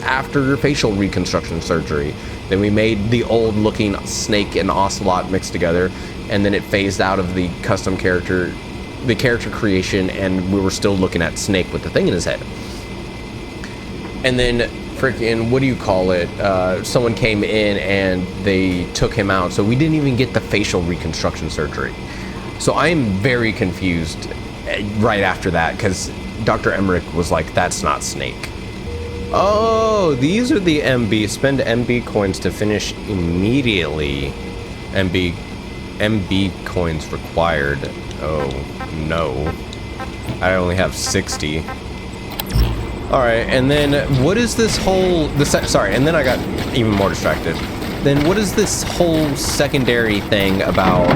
after your facial reconstruction surgery. Then we made the old looking Snake and Ocelot mixed together, and then it phased out of the custom character, the character creation, and we were still looking at Snake with the thing in his head. And then freaking, what do you call it? Someone came in and they took him out, so we didn't even get the facial reconstruction surgery. So I am very confused right after that, because Dr. Emmerich was like, that's not Snake. Oh, these are the MB. Spend MB coins to finish immediately. MB coins required. Oh, no. I only have 60. Alright, and then what is this whole... Sorry, and then I got even more distracted. Then what is this whole secondary thing about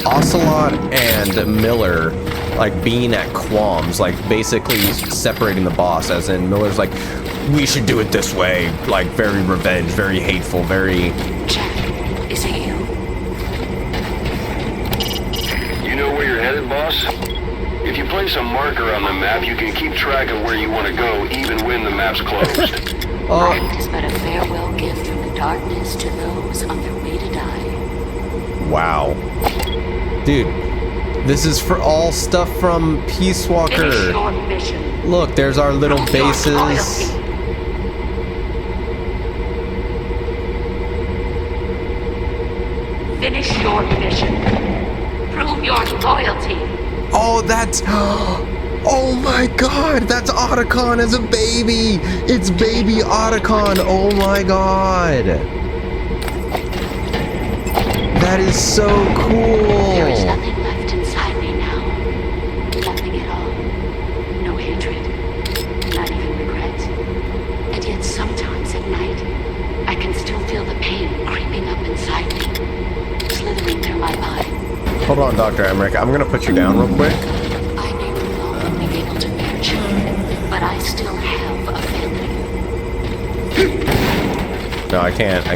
Ocelot and Miller, like, being at qualms, like, basically separating the boss, as in Miller's like, we should do it this way, like, very revenge, very hateful, very... Jack, is it you? You know where you're headed, boss? If you place a marker on the map, you can keep track of where you want to go, even when the map's closed. Light is but a farewell gift from the darkness to those on their way to die. Wow. Dude, this is for all stuff from Peace Walker. Look, there's our little bases. Finish your mission. Prove your loyalty. Oh, that's... Oh my god, that's Otacon as a baby! It's baby Otacon, oh my god! That is so cool! There is nothing left inside me now. Nothing at all. No hatred. Not even regret. And yet sometimes at night, I can still feel the pain creeping up inside me, slithering through my body. Hold on, Dr. Emmerich, I'm gonna put you down real quick. But I still have a family. No, I can't,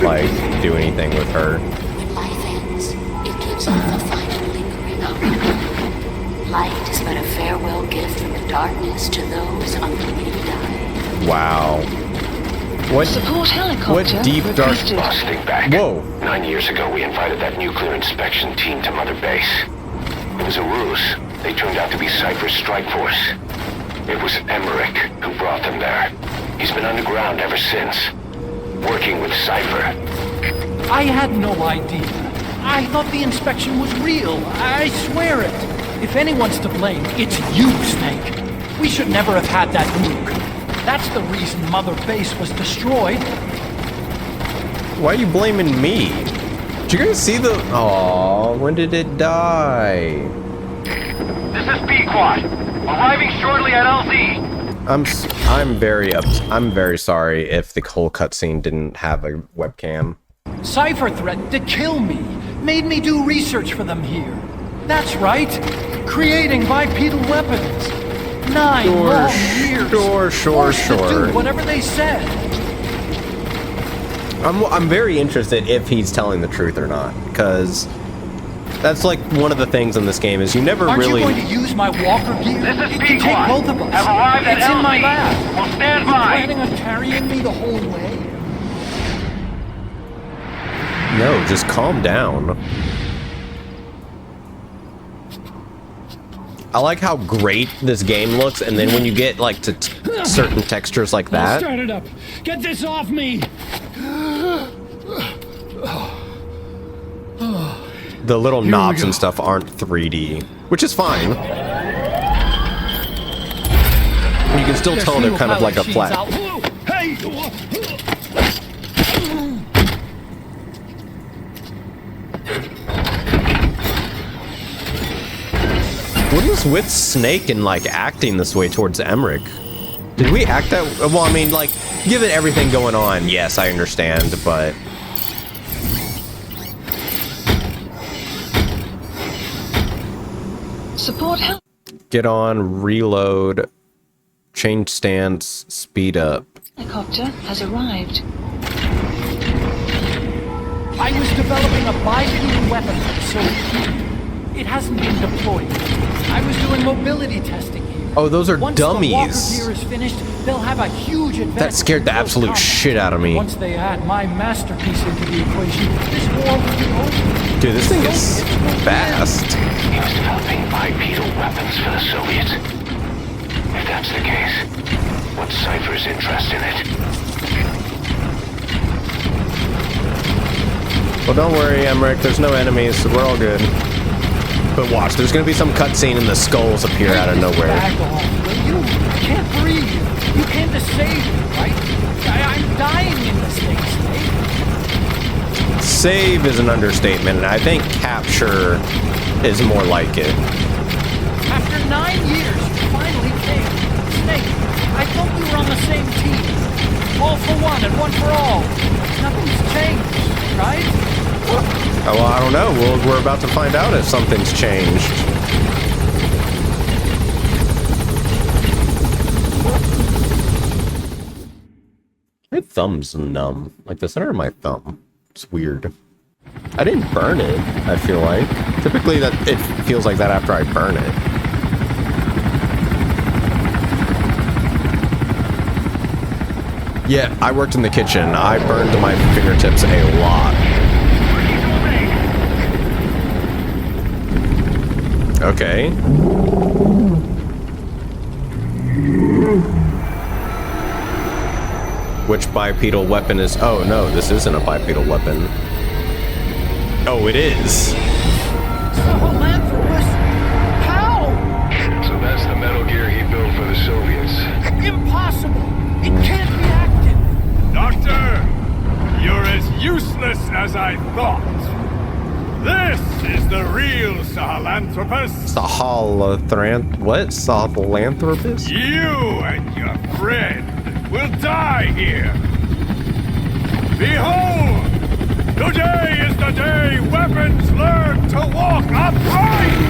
like, do anything with her. When life ends, it gives off a final lingering hum. Light is but a farewell gift from the darkness to those on the way to die. Wow. What deep dark... Boss, think back. Whoa. 9 years ago, we invited that nuclear inspection team to Mother Base. It was a ruse. They turned out to be Cypher's strike force. It was Emmerich who brought them there. He's been underground ever since, working with Cypher. I had no idea. I thought the inspection was real. I swear it. If anyone's to blame, it's you, Snake. We should never have had that nuke. That's the reason Mother Base was destroyed. Why are you blaming me? Did you guys see the... Aww, when did it die? Quad. Arriving shortly at LZ. I'm very sorry if the whole cutscene didn't have a webcam. Cypher threatened to kill me. Made me do research for them here. That's right. Creating bipedal weapons. 9 long years. Forced to do whatever they said. I'm very interested if he's telling the truth or not, because that's like one of the things in this game is you never Aren't really. Aren't you going to use my walker gear? This is It can take both of us. Have arrived at It's in my LZ. lab. We'll stand You by. planning on carrying me the whole way? No, just calm down. I like how great this game looks, and then when you get like to certain textures like that. Start it up. Get this off me. The little knobs and stuff aren't 3D, which is fine. You can still tell they're kind of like a flat. Hey! What is with Snake and like acting this way towards Emmerich? Did we act that? Well, I mean, like, given everything going on, yes, I understand, but. Support help. Get on, reload, change stance, speed up. Helicopter has arrived. I was developing a bipedal weapon for the Soviet Union. It hasn't been deployed. I was doing mobility testing here. Oh, those are Once dummies. the walker gear is finished, they'll have a huge advantage. That scared the absolute shit out of me. Once they add my masterpiece into the equation, this war will be over. Dude, this thing is fast. He was developing bipedal weapons for the Soviets. If that's the case, what's Cypher's interest in it? Well, don't worry, Emmerich. There's no enemies, so we're all good. But watch, there's gonna be some cutscene and the skulls appear out of nowhere. Back off, will you? I can't breathe. You came to save me, right? I'm dying in this thing, Snake. Save is an understatement, and I think capture is more like it. After 9 years, you finally came. Snake, I thought we were on the same team. All for one and one for all. Nothing's changed, right? Oh, well, I don't know. We're about to find out if something's changed. My thumb's numb. Like the center of my thumb. It's weird. I didn't burn it, I feel like. Typically that it feels like that after I burn it. Yeah, I worked in the kitchen. I burned my fingertips a lot. Okay. Which bipedal weapon is... Oh, no, this isn't a bipedal weapon. Oh, it is. Sahelanthropus? How? So that's the Metal Gear he built for the Soviets. Impossible! It can't be active! Doctor, you're as useless as I thought. This is the real Sahelanthropus. What? Sahelanthropus? You and your friend will die here. Behold! Today is the day weapons learn to walk upright!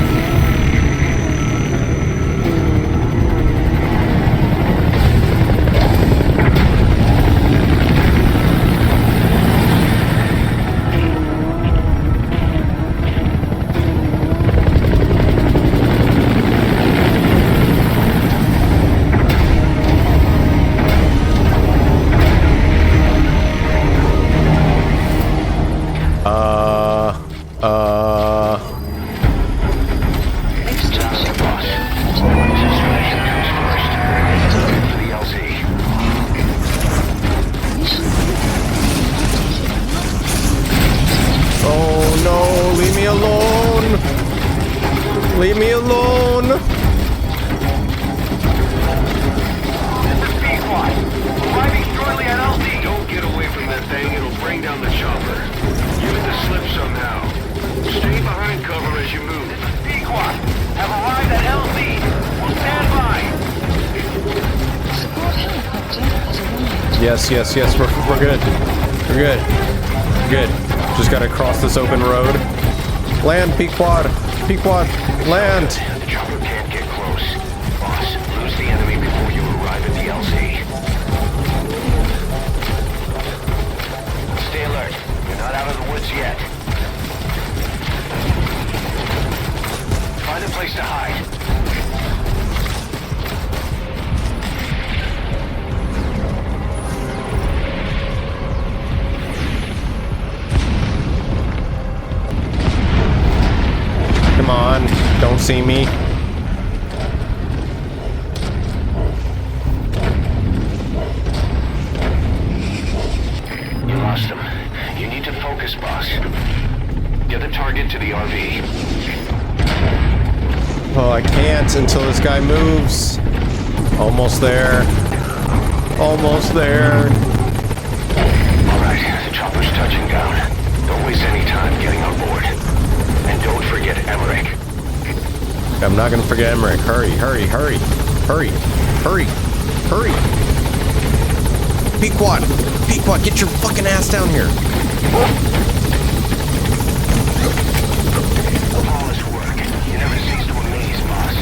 Oh no, leave me alone! Leave me alone! This is B-Quad. Arriving shortly at LZ. Don't get away from that thing, it'll bring down the chopper. Use the slip somehow. Stay behind cover as you move. This is B-Quad. Have arrived at LZ. Yes, yes, yes, we're good. We're good. Good. Just gotta cross this open road. Land, Pequod. Pequod, land. The chopper can't get close. Boss, lose the enemy before you arrive at the LZ. Stay alert. You're not out of the woods yet. Find a place to hide. Come on, don't see me. You lost them. You need to focus, boss. Get the target to the RV. Oh, I can't until this guy moves. Almost there. Almost there. Alright, the chopper's touching down. Don't waste any time getting on board. And don't forget Emmerich. I'm not gonna forget Emmerich. Hurry, hurry, hurry. Hurry, hurry, hurry. Pequod! Pequod, get your fucking ass down here. Flawless work. You never cease to amaze, boss.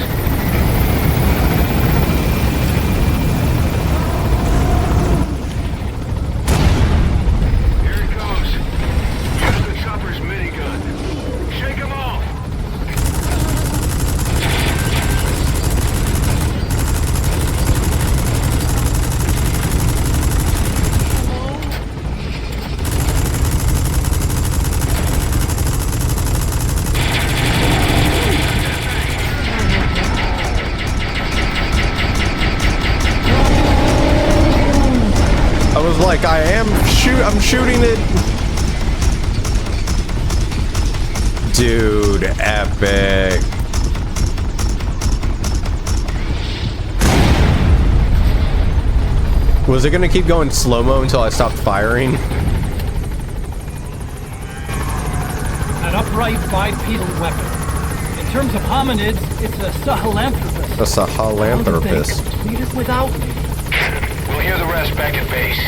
Here it comes. Use the chopper's minigun. Shake him off. I was like, I'm shooting it. Dude, epic. Was it gonna keep going slow-mo until I stopped firing? An upright bipedal weapon. In terms of hominids, it's a sahelanthropus. A sahelanthropus. Completed without me. We'll hear the rest back at base.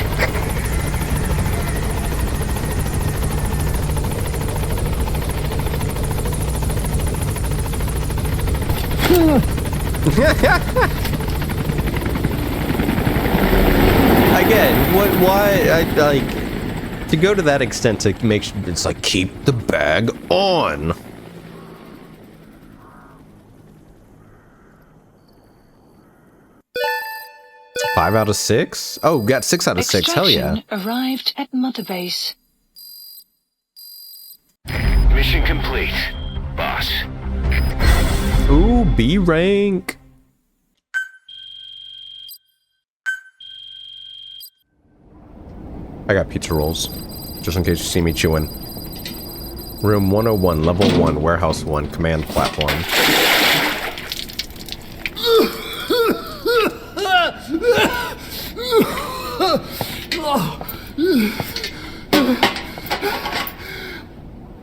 Again, why, I, like, to go to that extent to make sure, it's like, keep the bag on. Five out of 6? Oh, got 6 out of 6. Hell yeah. Arrived at Mother Base. Mission complete, boss. Ooh, B rank. I got pizza rolls, just in case you see me chewing. Room 101, level 1, warehouse 1, command platform.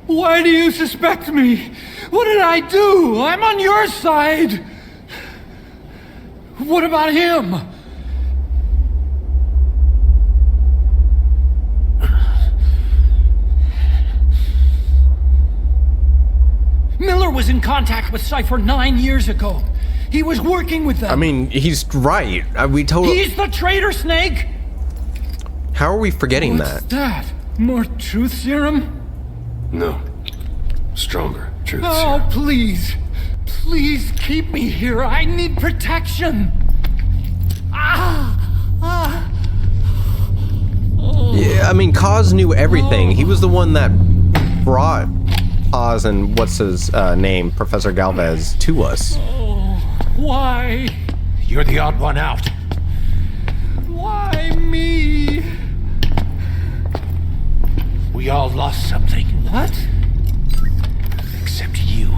Why do you suspect me? What did I do? I'm on your side. What about him? Miller was in contact with Cypher 9 years ago. He was working with them. I mean, he's right. We totally... He's the traitor, Snake! How are we forgetting What's that? More truth serum? No. Stronger truth Oh, serum. please. Please keep me here. I need protection. Yeah, I mean, Kaz knew everything. He was the one that brought PAZ and what's his name, Professor Galvez, to us. Why? You're the odd one out. Why me? We all lost something. What? Except you.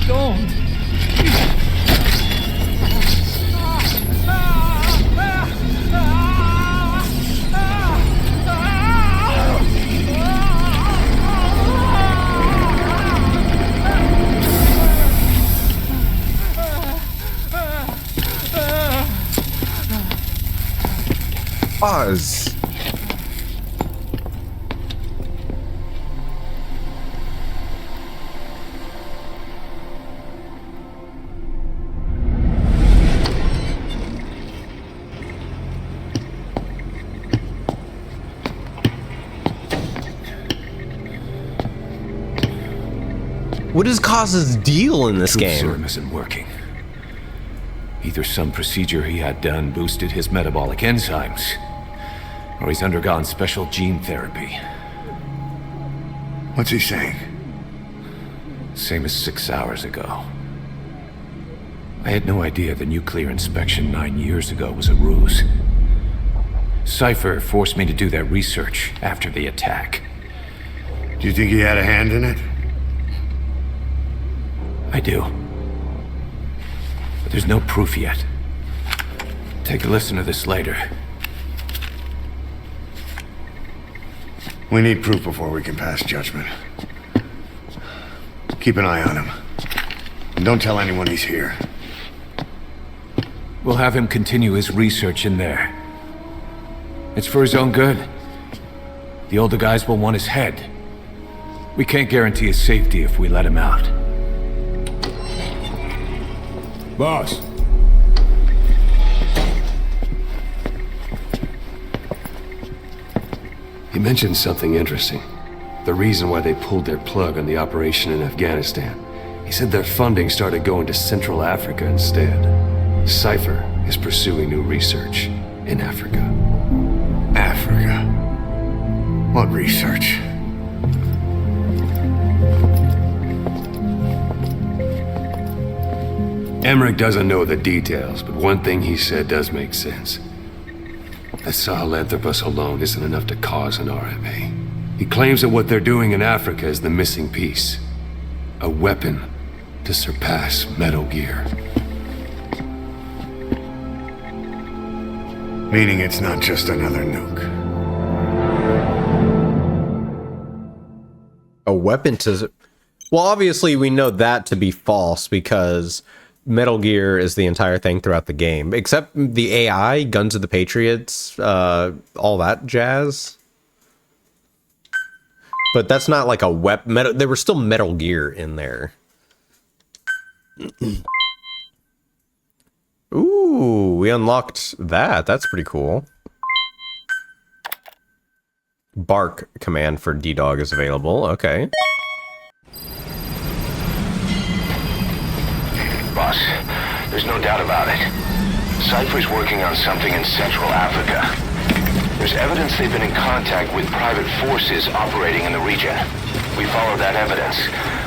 Don't. PAZ. What is Coz's deal in this game? Serum isn't working. Either some procedure he had done boosted his metabolic enzymes, or he's undergone special gene therapy. What's he saying? Same as 6 hours ago. I had no idea the nuclear inspection 9 years ago was a ruse. Cypher forced me to do that research after the attack. Do you think he had a hand in it? I do. But there's no proof yet. Take a listen to this later. We need proof before we can pass judgment. Keep an eye on him. And don't tell anyone he's here. We'll have him continue his research in there. It's for his own good. The older guys will want his head. We can't guarantee his safety if we let him out. Boss. He mentioned something interesting. The reason why they pulled their plug on the operation in Afghanistan. He said their funding started going to Central Africa instead. Cypher is pursuing new research in Africa. Africa? What research? Emmerich doesn't know the details, but one thing he said does make sense. That Sahelanthropus alone isn't enough to cause an RMA. He claims that what they're doing in Africa is the missing piece. A weapon to surpass Metal Gear. Meaning it's not just another nuke. A weapon to... Well, obviously we know that to be false because Metal Gear is the entire thing throughout the game. Except the AI, Guns of the Patriots, all that jazz. But that's not like a weapon. There was still Metal Gear in there. Ooh, we unlocked that. That's pretty cool. Bark command for D-Dog is available. Okay. Boss, there's no doubt about it. Cypher's working on something in Central Africa. There's evidence they've been in contact with private forces operating in the region. We follow that evidence.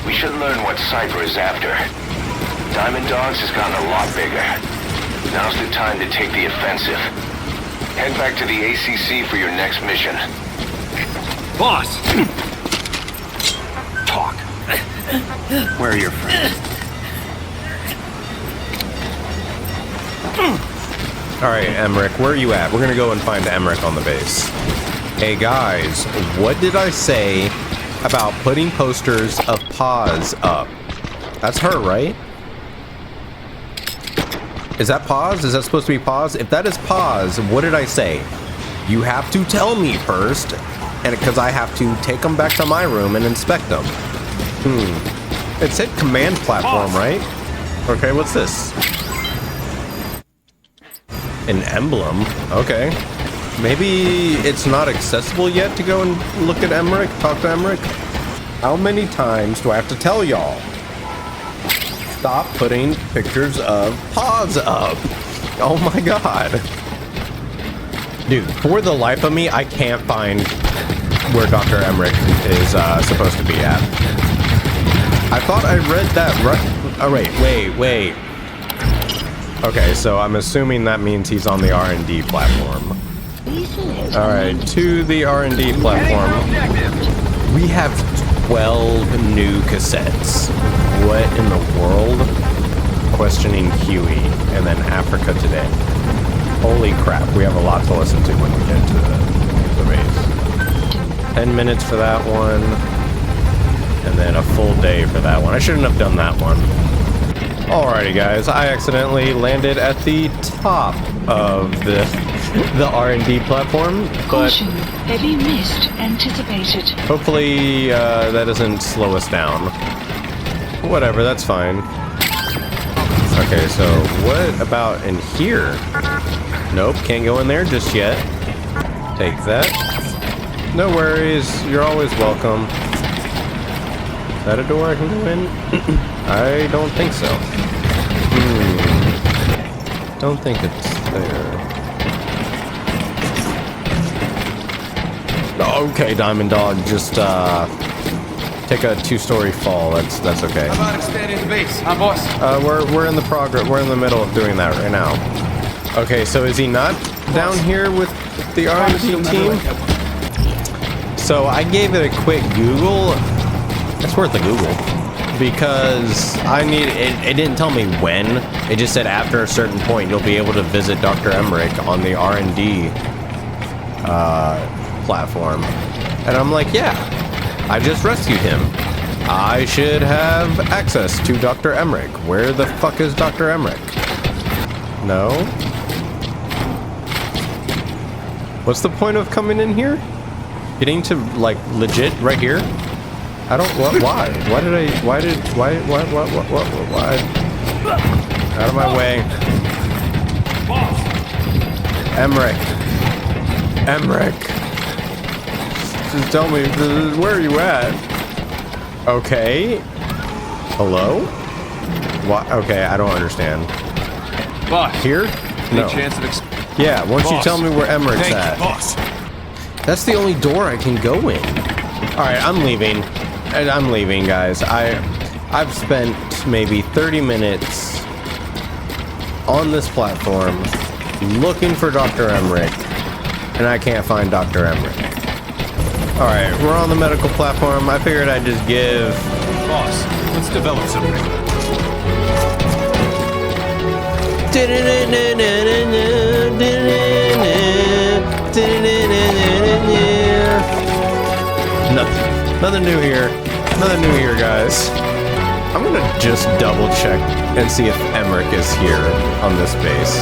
We should learn what Cypher is after. Diamond Dogs has gotten a lot bigger. Now's the time to take the offensive. Head back to the ACC for your next mission. Boss! Talk. Where are your friends? Alright, Emmerich, where are you at? We're gonna go and find Emmerich on the base. Hey guys, what did I say about putting posters of PAZ up? That's her, right? Is that PAZ? Is that supposed to be PAZ? If that is PAZ, what did I say? You have to tell me first, and because I have to take them back to my room and inspect them. It said command platform, right? Okay, what's this? An emblem? Okay. Maybe it's not accessible yet to go and look at Emmerich, talk to Emmerich? How many times do I have to tell y'all? Stop putting pictures of PAZ up. Oh my god. Dude, for the life of me, I can't find where Dr. Emmerich is supposed to be at. I thought I read that right. Oh, wait. Okay, so I'm assuming that means he's on the R&D platform. Alright, to the R&D platform. We have 12 new cassettes. What in the world? Questioning Huey, and then Africa Today. Holy crap, we have a lot to listen to when we get to the base. 10 minutes for that one, and then a full day for that one. I shouldn't have done that one. Alrighty guys, I accidentally landed at the top of the the R&D platform, but Caution, heavy mist anticipated. hopefully that doesn't slow us down. Whatever, that's fine. Okay, so what about in here? Nope, can't go in there just yet. Take that. No worries, you're always welcome. Is that a door I can go in? I don't think so. Don't think it's there. Okay, Diamond Dog, just take a 2-story fall. That's okay. How about expanding the base, huh, boss? We're in the progress. We're in the middle of doing that right now. Okay, so is he not down here with the R&D team? So I gave it a quick Google. It's worth a Google because I need it. It didn't tell me when. It just said after a certain point you'll be able to visit Dr. Emmerich on the R&D platform, and I'm like, yeah, I just rescued him. I should have access to Dr. Emmerich. Where the fuck is Dr. Emmerich? No. What's the point of coming in here? Getting to like legit right here? I don't. What? Why? Why? Out of my way. Emmerich. Just tell me, where are you at? Okay. Hello? What? Okay, I don't understand. Boss. Here? No. Chance of Yeah, once you tell me where Emmerich's at. boss. That's the only door I can go in. Alright, I'm leaving. I'm leaving, guys. I've spent maybe 30 minutes on this platform looking for Dr. Emmerich, and I can't find Dr. Emmerich. Alright, we're on the medical platform. I figured I'd just give... Boss, let's develop something. Nothing new here. Nothing new here, guys. I'm gonna just double check and see if Emmerich is here on this base.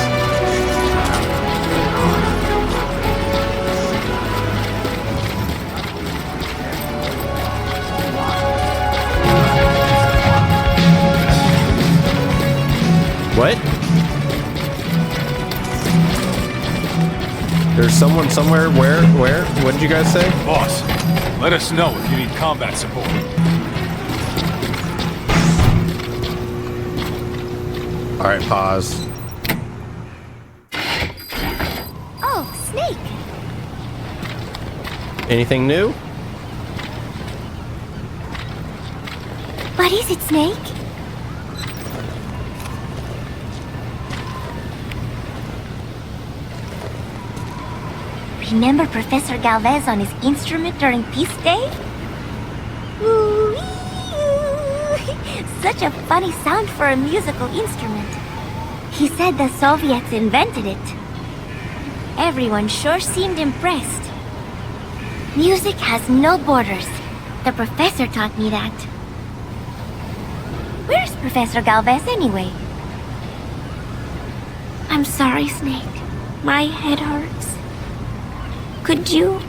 What? There's someone somewhere. Where? What did you guys say? Boss, let us know if you need combat support. All right, pause. Oh, Snake. Anything new? What is it, Snake? Remember Professor Galvez on his instrument during Peace Day? Ooh, such a funny sound for a musical instrument. He said the Soviets invented it. Everyone sure seemed impressed. Music has no borders. The professor taught me that. Where's Professor Galvez anyway? I'm sorry, Snake. My head hurts. Could you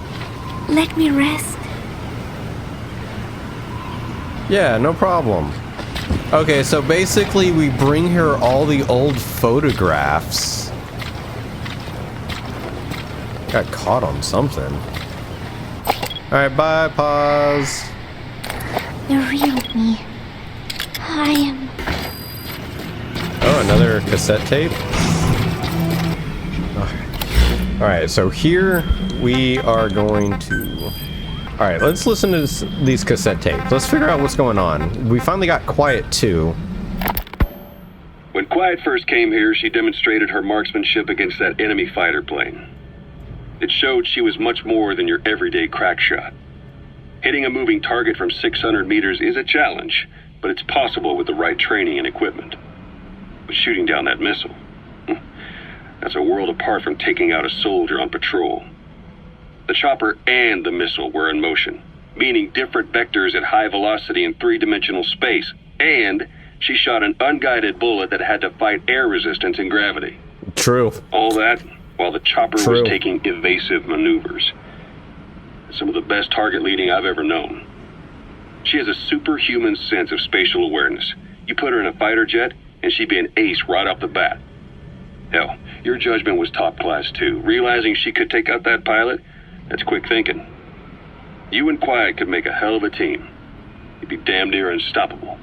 let me rest? Yeah, no problem. Okay, so basically we bring her all the old photographs. Got caught on something. Alright, bye, pause. The real me. I am... Oh, another cassette tape? Alright, so here we are going to... Alright, let's listen to these cassette tapes. Let's figure out what's going on. We finally got Quiet too. When Quiet first came here, she demonstrated her marksmanship against that enemy fighter plane. It showed she was much more than your everyday crack shot. Hitting a moving target from 600 meters is a challenge, but it's possible with the right training and equipment. But shooting down that missile, that's a world apart from taking out a soldier on patrol. The chopper and the missile were in motion, meaning different vectors at high velocity in three-dimensional space, and she shot an unguided bullet that had to fight air resistance and gravity. True. All that while the chopper was taking evasive maneuvers. Some of the best target leading I've ever known. She has a superhuman sense of spatial awareness. You put her in a fighter jet, and she'd be an ace right off the bat. Hell, your judgment was top class too. Realizing she could take out that pilot, that's quick thinking. You and Quiet could make a hell of a team. You'd be damn near unstoppable.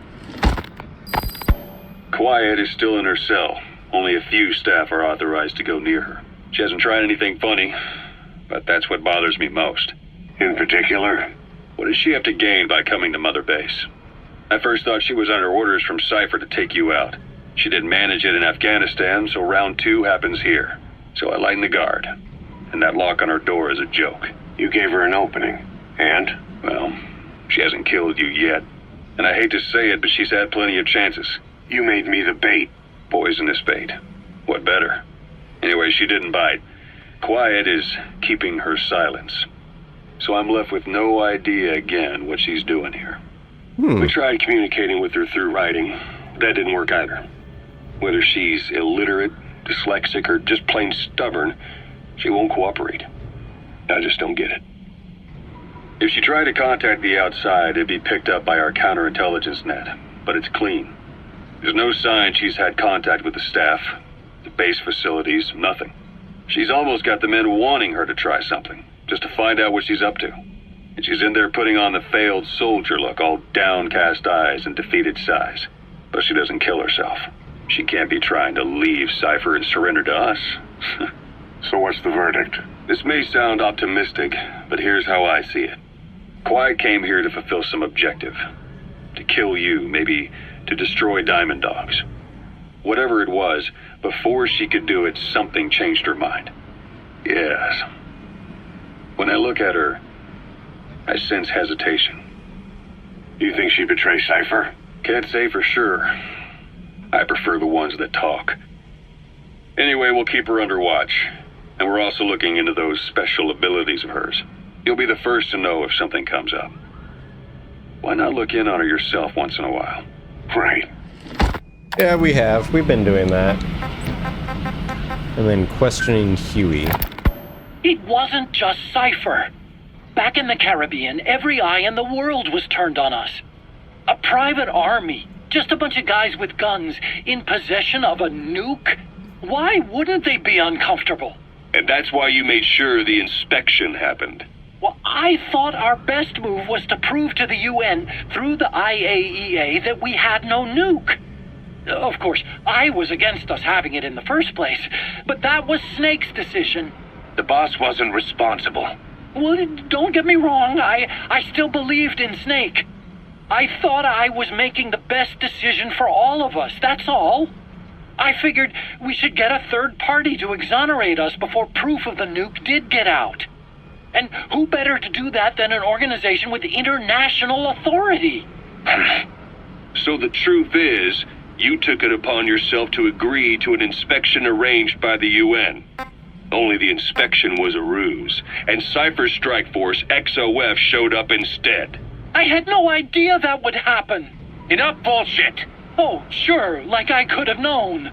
Quiet is still in her cell. Only a few staff are authorized to go near her. She hasn't tried anything funny, but that's what bothers me most. In particular? What does she have to gain by coming to Mother Base? I first thought she was under orders from Cypher to take you out. She didn't manage it in Afghanistan, so round 2 happens here. So I lighten the guard. And that lock on her door is a joke. You gave her an opening. And? Well, she hasn't killed you yet. And I hate to say it, but she's had plenty of chances. You made me the bait. Poisonous bait. What better? Anyway, she didn't bite. Quiet is keeping her silence. So I'm left with no idea again what she's doing here. We tried communicating with her through writing. That didn't work either. Whether she's illiterate, dyslexic, or just plain stubborn, she won't cooperate. I just don't get it. If she tried to contact the outside, it'd be picked up by our counterintelligence net, but it's clean. There's no sign she's had contact with the staff, the base facilities, nothing. She's almost got the men wanting her to try something, just to find out what she's up to. And she's in there putting on the failed soldier look, all downcast eyes and defeated sighs. But she doesn't kill herself. She can't be trying to leave Cypher and surrender to us. So what's the verdict? This may sound optimistic, but here's how I see it. Quiet came here to fulfill some objective. To kill you, maybe to destroy Diamond Dogs. Whatever it was, before she could do it, something changed her mind. Yes. When I look at her, I sense hesitation. You think she'd betray Cypher? Can't say for sure. I prefer the ones that talk. Anyway, we'll keep her under watch. And we're also looking into those special abilities of hers. You'll be the first to know if something comes up. Why not look in on her yourself once in a while? Right. Yeah, we have. We've been doing that. And then questioning Huey. It wasn't just Cypher. Back in the Caribbean, every eye in the world was turned on us. A private army, just a bunch of guys with guns, in possession of a nuke? Why wouldn't they be uncomfortable? And that's why you made sure the inspection happened. Well, I thought our best move was to prove to the UN through the IAEA that we had no nuke. Of course, I was against us having it in the first place, but that was Snake's decision. The boss wasn't responsible. Well, don't get me wrong, I still believed in Snake. I thought I was making the best decision for all of us, that's all. I figured we should get a third party to exonerate us before proof of the nuke did get out. And who better to do that than an organization with international authority? So the truth is, you took it upon yourself to agree to an inspection arranged by the UN. Only the inspection was a ruse, and Cypher's strike force, XOF, showed up instead. I had no idea that would happen. Enough bullshit! Oh, sure, like I could have known.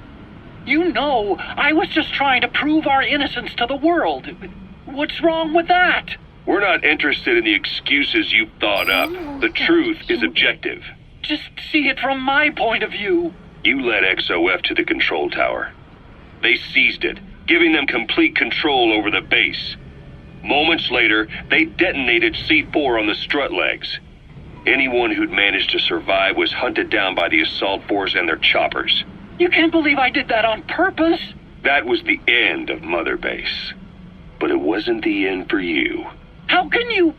You know, I was just trying to prove our innocence to the world. What's wrong with that? We're not interested in the excuses you've thought up. The truth is objective. Just see it from my point of view. You led XOF to the control tower. They seized it, giving them complete control over the base. Moments later, they detonated C4 on the strut legs. Anyone who'd managed to survive was hunted down by the assault force and their choppers. You can't believe I did that on purpose. That was the end of Mother Base. But it wasn't the end for you. How can you...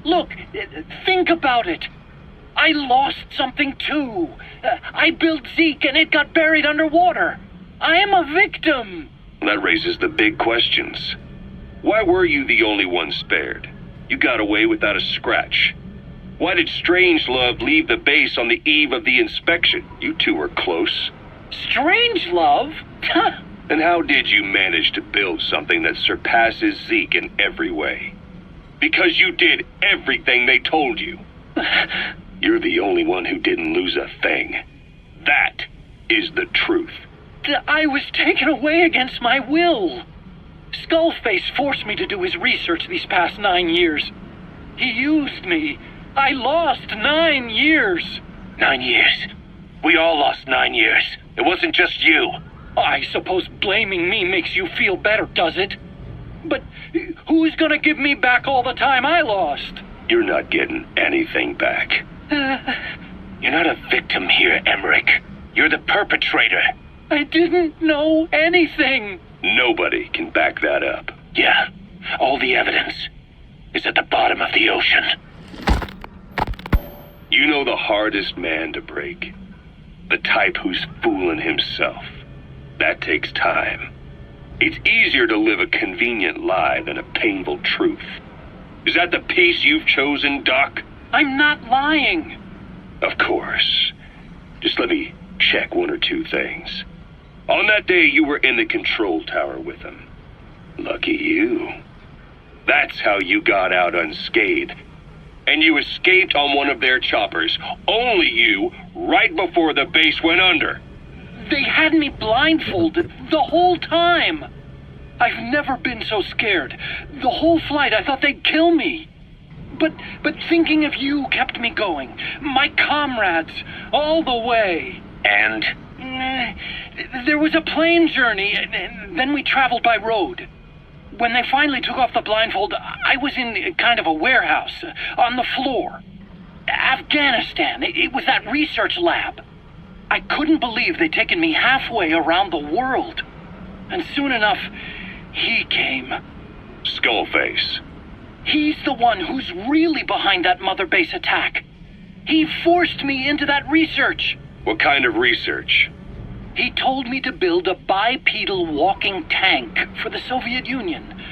Look, think about it. I lost something too. I built Zeke and it got buried underwater. I am a victim. That raises the big questions. Why were you the only one spared? You got away without a scratch. Why did Strangelove leave the base on the eve of the inspection? You two were close. Strangelove? And how did you manage to build something that surpasses Zeke in every way? Because you did everything they told you. You're the only one who didn't lose a thing. That is the truth. I was taken away against my will. Skullface forced me to do his research these past 9 years. He used me. I lost 9 years. 9 years? We all lost 9 years. It wasn't just you. I suppose blaming me makes you feel better, does it? But who's gonna give me back all the time I lost? You're not getting anything back. You're not a victim here, Emmerich. You're the perpetrator. I didn't know anything. Nobody can back that up. Yeah, all the evidence is at the bottom of the ocean. You know the hardest man to break. The type who's fooling himself. That takes time. It's easier to live a convenient lie than a painful truth. Is that the piece you've chosen, Doc? I'm not lying. Of course. Just let me check one or two things. On that day, you were in the control tower with them. Lucky you. That's how you got out unscathed. And you escaped on one of their choppers. Only you, right before the base went under. They had me blindfolded the whole time. I've never been so scared. The whole flight, I thought they'd kill me. But thinking of you kept me going. My comrades, all the way. And? There was a plane journey, and then we traveled by road. When they finally took off the blindfold, I was in kind of a warehouse, on the floor. Afghanistan, it was that research lab. I couldn't believe they'd taken me halfway around the world. And soon enough, he came. Skullface. He's the one who's really behind that Mother Base attack. He forced me into that research. What kind of research? He told me to build a bipedal walking tank for the Soviet Union.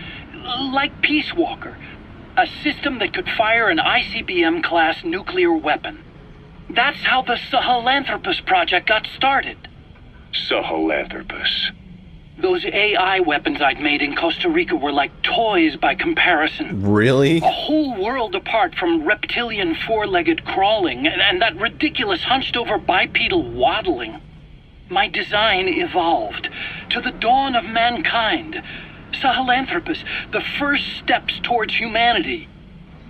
Like Peace Walker. A system that could fire an ICBM-class nuclear weapon. That's how the Sahelanthropus project got started. Sahelanthropus. Those AI weapons I'd made in Costa Rica were like toys by comparison. Really? A whole world apart from reptilian four-legged crawling and that ridiculous hunched-over bipedal waddling. My design evolved to the dawn of mankind. Sahelanthropus, the first steps towards humanity.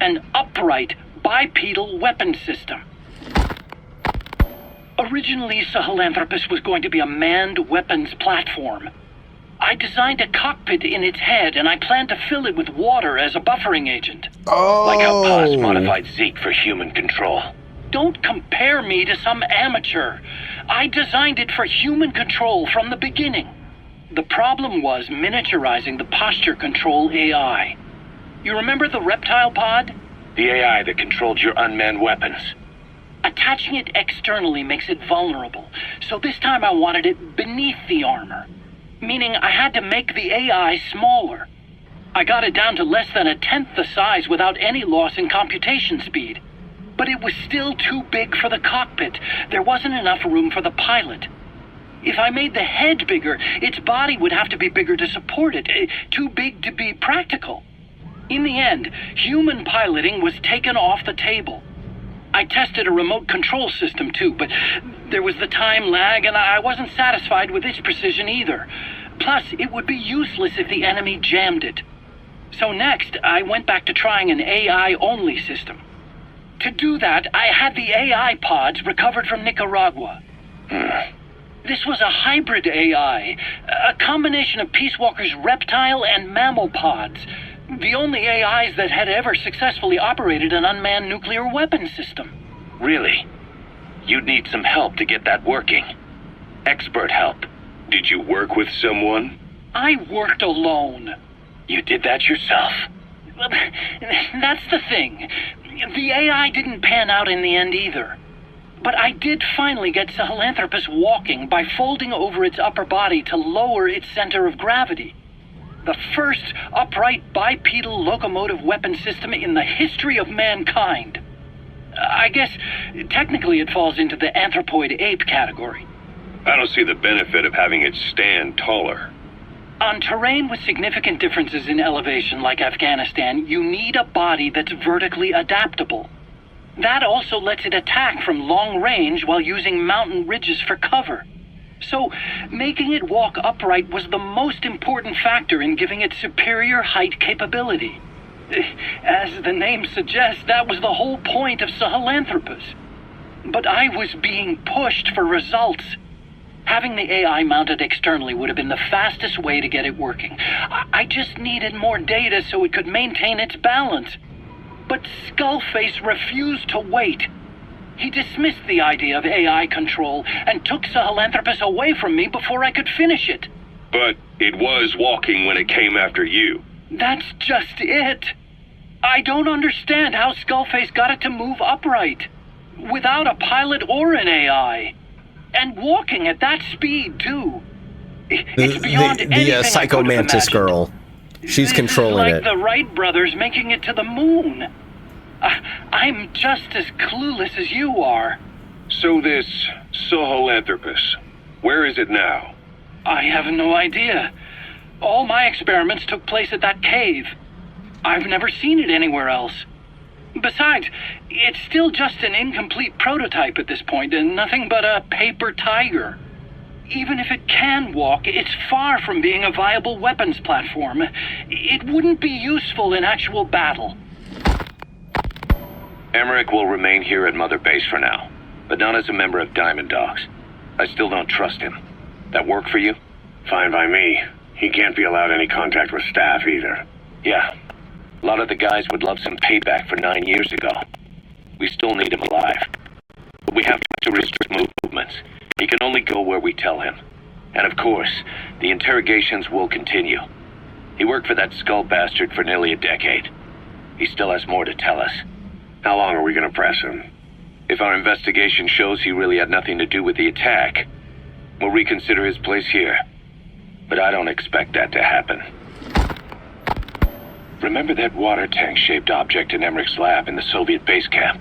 An upright bipedal weapon system. Originally, Sahelanthropus was going to be a manned weapons platform. I designed a cockpit in its head, and I planned to fill it with water as a buffering agent. Like how PAZ modified Zeke for human control. Don't compare me to some amateur. I designed it for human control from the beginning. The problem was miniaturizing the posture control AI. You remember the reptile pod? The AI that controlled your unmanned weapons. Attaching it externally makes it vulnerable, so this time I wanted it beneath the armor. Meaning I had to make the AI smaller. I got it down to less than 1/10 the size without any loss in computation speed. But it was still too big for the cockpit. There wasn't enough room for the pilot. If I made the head bigger, its body would have to be bigger to support it. Too big to be practical. In the end, human piloting was taken off the table. I tested a remote control system too, but there was the time lag and I wasn't satisfied with its precision either. Plus, it would be useless if the enemy jammed it. So next, I went back to trying an AI-only system. To do that, I had the AI pods recovered from Nicaragua. This was a hybrid AI, a combination of Peace Walker's reptile and mammal pods. The only AIs that had ever successfully operated an unmanned nuclear weapon system. Really? You'd need some help to get that working. Expert help. Did you work with someone? I worked alone. You did that yourself? That's the thing. The AI didn't pan out in the end either. But I did finally get Sahelanthropus walking by folding over its upper body to lower its center of gravity. The first upright bipedal locomotive weapon system in the history of mankind. I guess technically it falls into the anthropoid ape category. I don't see the benefit of having it stand taller. On terrain with significant differences in elevation like Afghanistan, you need a body that's vertically adaptable. That also lets it attack from long range while using mountain ridges for cover. So, making it walk upright was the most important factor in giving it superior height capability. As the name suggests, that was the whole point of Sahelanthropus. But I was being pushed for results. Having the AI mounted externally would have been the fastest way to get it working. I just needed more data so it could maintain its balance. But Skullface refused to wait. He dismissed the idea of AI control and took Sahelanthropus away from me before I could finish it. But it was walking when it came after you. That's just it. I don't understand how Skullface got it to move upright, without a pilot or an AI. And walking at that speed, too. It's beyond anything the Psycho Mantis girl. She's controlling it. Like the Wright brothers making it to the moon. I'm just as clueless as you are. So this Sahelanthropus, where is it now? I have no idea. All my experiments took place at that cave. I've never seen it anywhere else. Besides, it's still just an incomplete prototype at this point, and nothing but a paper tiger. Even if it can walk, it's far from being a viable weapons platform. It wouldn't be useful in actual battle. Emmerich will remain here at Mother Base for now, but not as a member of Diamond Dogs. I still don't trust him. That work for you? Fine by me. He can't be allowed any contact with staff either. Yeah. A lot of the guys would love some payback for 9 years ago. We still need him alive. But we have to restrict movements. He can only go where we tell him. And of course, the interrogations will continue. He worked for that skull bastard for nearly a decade. He still has more to tell us. How long are we gonna press him? If our investigation shows he really had nothing to do with the attack, we'll reconsider his place here. But I don't expect that to happen. Remember that water tank-shaped object in Emmerich's lab in the Soviet base camp?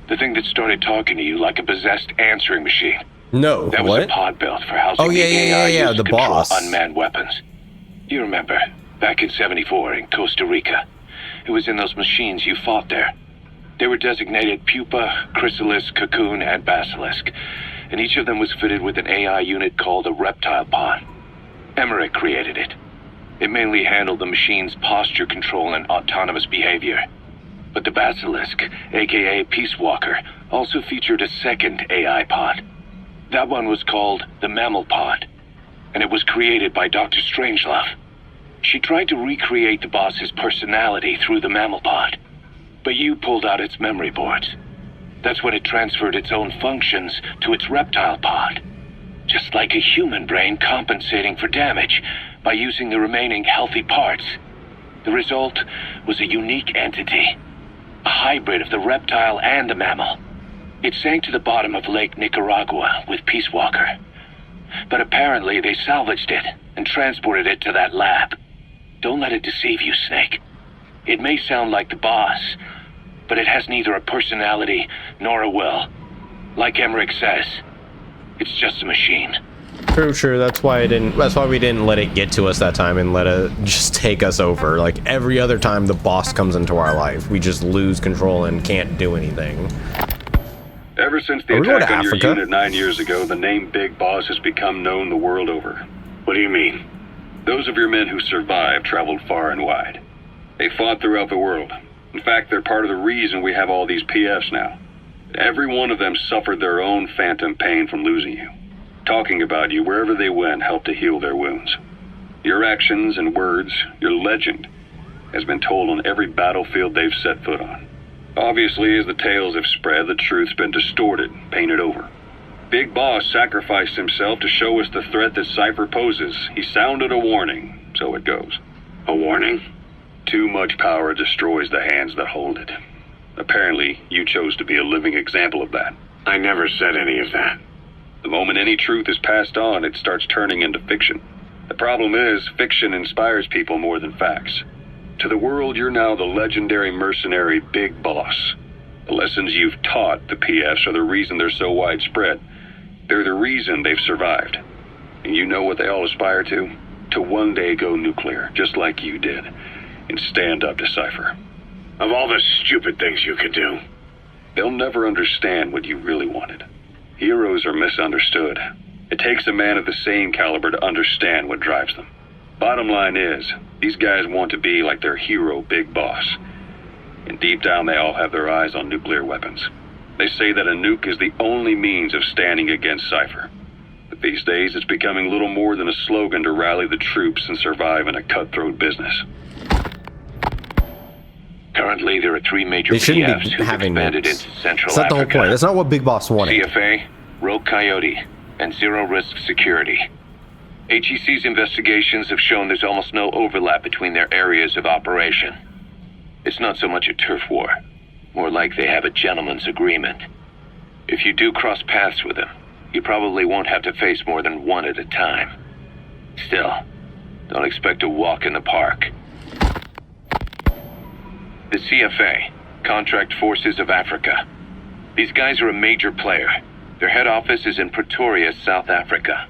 The thing that started talking to you like a possessed answering machine? No, that was a pod built for housing the AI used to control unmanned weapons. You remember, back in '74 in Costa Rica. It was in those machines you fought there. They were designated Pupa, Chrysalis, Cocoon, and Basilisk, and each of them was fitted with an AI unit called a reptile pod. Emmerich created it. It mainly handled the machine's posture control and autonomous behavior. But the Basilisk, aka Peace Walker, also featured a second AI pod. That one was called the Mammal Pod, and it was created by Dr. Strangelove. She tried to recreate the boss's personality through the Mammal Pod, but you pulled out its memory boards. That's when it transferred its own functions to its reptile pod. Just like a human brain compensating for damage by using the remaining healthy parts. The result was a unique entity, a hybrid of the reptile and the mammal. It sank to the bottom of Lake Nicaragua with Peace Walker. But apparently they salvaged it and transported it to that lab. Don't let it deceive you, Snake. It may sound like the boss, but it has neither a personality nor a will. Like Emmerich says, it's just a machine. True. That's why we didn't let it get to us that time and let it just take us over. Like every other time the boss comes into our life, we just lose control and can't do anything. Ever since the attack on your unit 9 years ago, the name Big Boss has become known the world over. What do you mean? Those of your men who survived traveled far and wide. They fought throughout the world. In fact, they're part of the reason we have all these PFs now. Every one of them suffered their own phantom pain from losing you. Talking about you wherever they went helped to heal their wounds. Your actions and words, your legend, has been told on every battlefield they've set foot on. Obviously, as the tales have spread, the truth's been distorted, painted over. Big Boss sacrificed himself to show us the threat that Cypher poses. He sounded a warning, so it goes. A warning? Too much power destroys the hands that hold it. Apparently, you chose to be a living example of that. I never said any of that. The moment any truth is passed on, it starts turning into fiction. The problem is, fiction inspires people more than facts. To the world, you're now the legendary mercenary Big Boss. The lessons you've taught the PFs are the reason they're so widespread. They're the reason they've survived. And you know what they all aspire to? To one day go nuclear, just like you did, and stand up to Cypher. Of all the stupid things you could do. They'll never understand what you really wanted. Heroes are misunderstood. It takes a man of the same caliber to understand what drives them. Bottom line is, these guys want to be like their hero, Big Boss. And deep down, they all have their eyes on nuclear weapons. They say that a nuke is the only means of standing against Cypher. But these days, it's becoming little more than a slogan to rally the troops and survive in a cutthroat business. Currently, there are 3 major They shouldn't PFs be who've having expanded nukes. into Central That's not the whole Africa. point. That's not what Big Boss wanted. CFA, Rogue Coyote, and Zero Risk Security. HEC's investigations have shown there's almost no overlap between their areas of operation. It's not so much a turf war, more like they have a gentleman's agreement. If you do cross paths with them, you probably won't have to face more than one at a time. Still, don't expect a walk in the park. The CFA, Contract Forces of Africa. These guys are a major player. Their head office is in Pretoria, South Africa.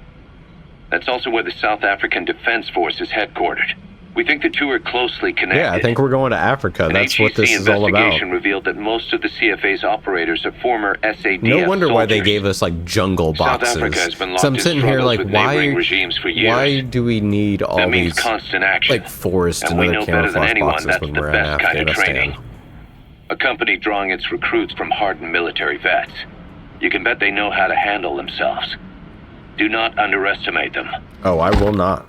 That's also where the South African Defense Force is headquartered. We think the two are closely connected. Yeah, I think we're going to Africa. That's what this is all about. An investigation revealed that most of the CFA's operators are former SADF No wonder why they soldiers. gave us like jungle boxes. South Africa has been locked So I'm in sitting here struggles like, with neighboring why? regimes for years. Why do we need all That means these constant action. like forest And and we other know better than camouflage anyone boxes that's when the we're in best kind of Afghanistan? training. A company drawing its recruits from hardened military vets. You can bet they know how to handle themselves. Do not underestimate them. Oh, I will not.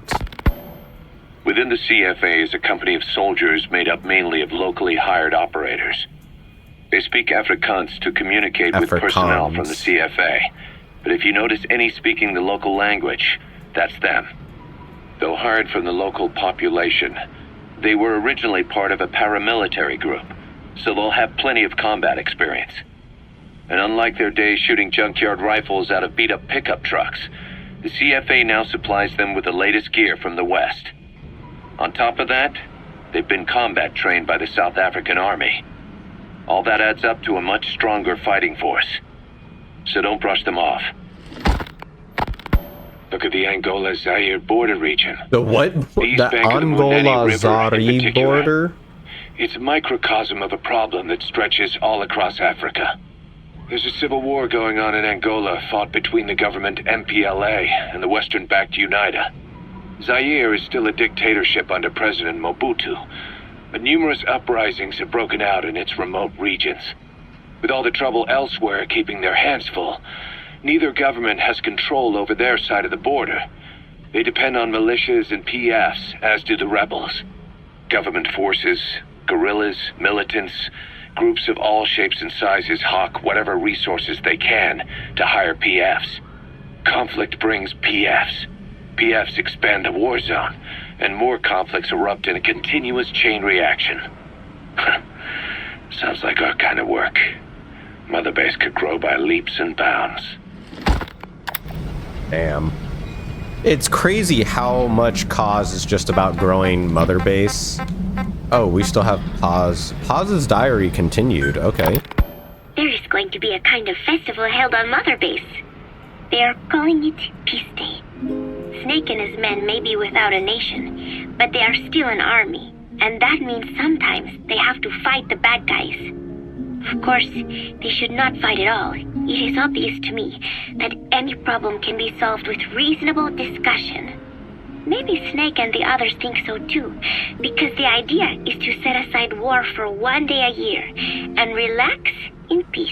Within the CFA is a company of soldiers made up mainly of locally hired operators. They speak Afrikaans to communicate with personnel from the CFA. But if you notice any speaking the local language, that's them. Though hired from the local population, they were originally part of a paramilitary group, so they'll have plenty of combat experience. And unlike their days shooting junkyard rifles out of beat-up pickup trucks, the CFA now supplies them with the latest gear from the West. On top of that, they've been combat trained by the South African Army. All that adds up to a much stronger fighting force. So don't brush them off. Look at the Angola-Zaire border region. The what? The The Angola-Zari border? It's a microcosm of a problem that stretches all across Africa. There's a civil war going on in Angola fought between the government MPLA and the Western-backed UNITA. Zaire is still a dictatorship under President Mobutu, but numerous uprisings have broken out in its remote regions. With all the trouble elsewhere keeping their hands full, neither government has control over their side of the border. They depend on militias and PFs, as do the rebels. Government forces, guerrillas, militants, groups of all shapes and sizes hawk whatever resources they can to hire PFs. Conflict brings PFs. PFs expand the war zone, and more conflicts erupt in a continuous chain reaction. Sounds like our kind of work. Mother Base could grow by leaps and bounds. Damn. It's crazy how much PAZ is just about growing Mother Base. Oh, we still have PAZ. PAZ's diary continued. Okay. There is going to be a kind of festival held on Mother Base. They are calling it Peace Day. Snake and his men may be without a nation, but they are still an army, and that means sometimes they have to fight the bad guys. Of course, they should not fight at all. It is obvious to me that any problem can be solved with reasonable discussion. Maybe Snake and the others think so too, because the idea is to set aside war for one day a year and relax in peace.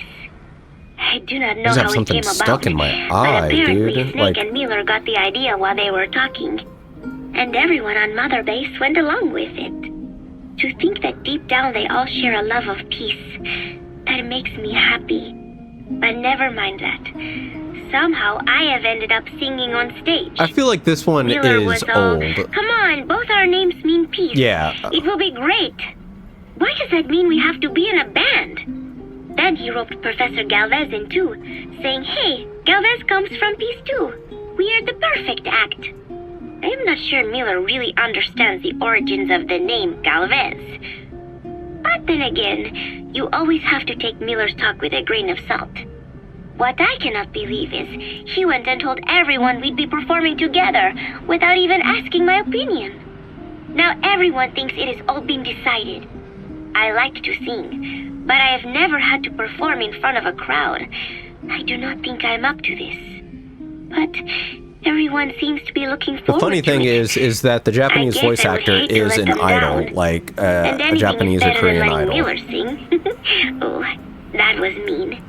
I do not know how it came about, stuck in my but eye, apparently dude. Snake and Miller got the idea while they were talking, and everyone on Mother Base went along with it. To think that deep down they all share a love of peace, that makes me happy. But never mind that. Somehow I have ended up singing on stage. I feel like this one Miller is was all, old. "Come on, both our names mean peace. Yeah. It will be great. Why does that mean we have to be in a band?" Then he roped Professor Galvez in too, saying, "Hey, Galvez comes from peace too. We are the perfect act." I am not sure Miller really understands the origins of the name Galvez. But then again, you always have to take Miller's talk with a grain of salt. What I cannot believe is he went and told everyone we'd be performing together without even asking my opinion. Now everyone thinks it has all been decided. I like to sing, but I have never had to perform in front of a crowd. I do not think I'm up to this. but everyone seems to be looking forward to it. The funny thing is that the Japanese voice actor is an idol, like a Japanese or Korean idol. Miller sing. Oh, that was mean.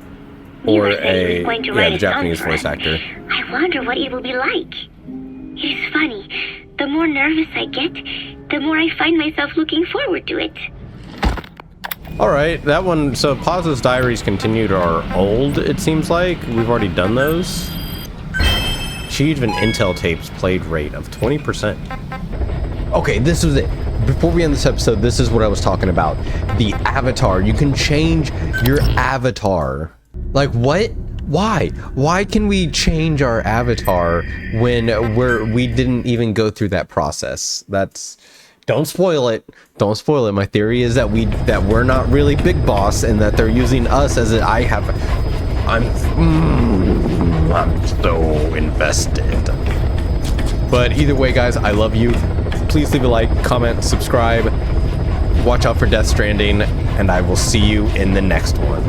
Or the Japanese voice actor. I wonder what it will be like. It's funny. The more nervous I get, the more I find myself looking forward to it. Alright, that one, so PAZ's diaries continued are old, it seems like. We've already done those. Achieved an Intel tapes played rate of 20%. Okay, this was it. Before we end this episode, this is what I was talking about. The avatar. You can change your avatar. Like, what? Why? Why can we change our avatar when we didn't even go through that process? That's... Don't spoil it. Don't spoil it. My theory is that we're not really Big Boss and that they're using us as I'm so invested. But either way, guys, I love you. Please leave a like, comment, subscribe. Watch out for Death Stranding, and I will see you in the next one.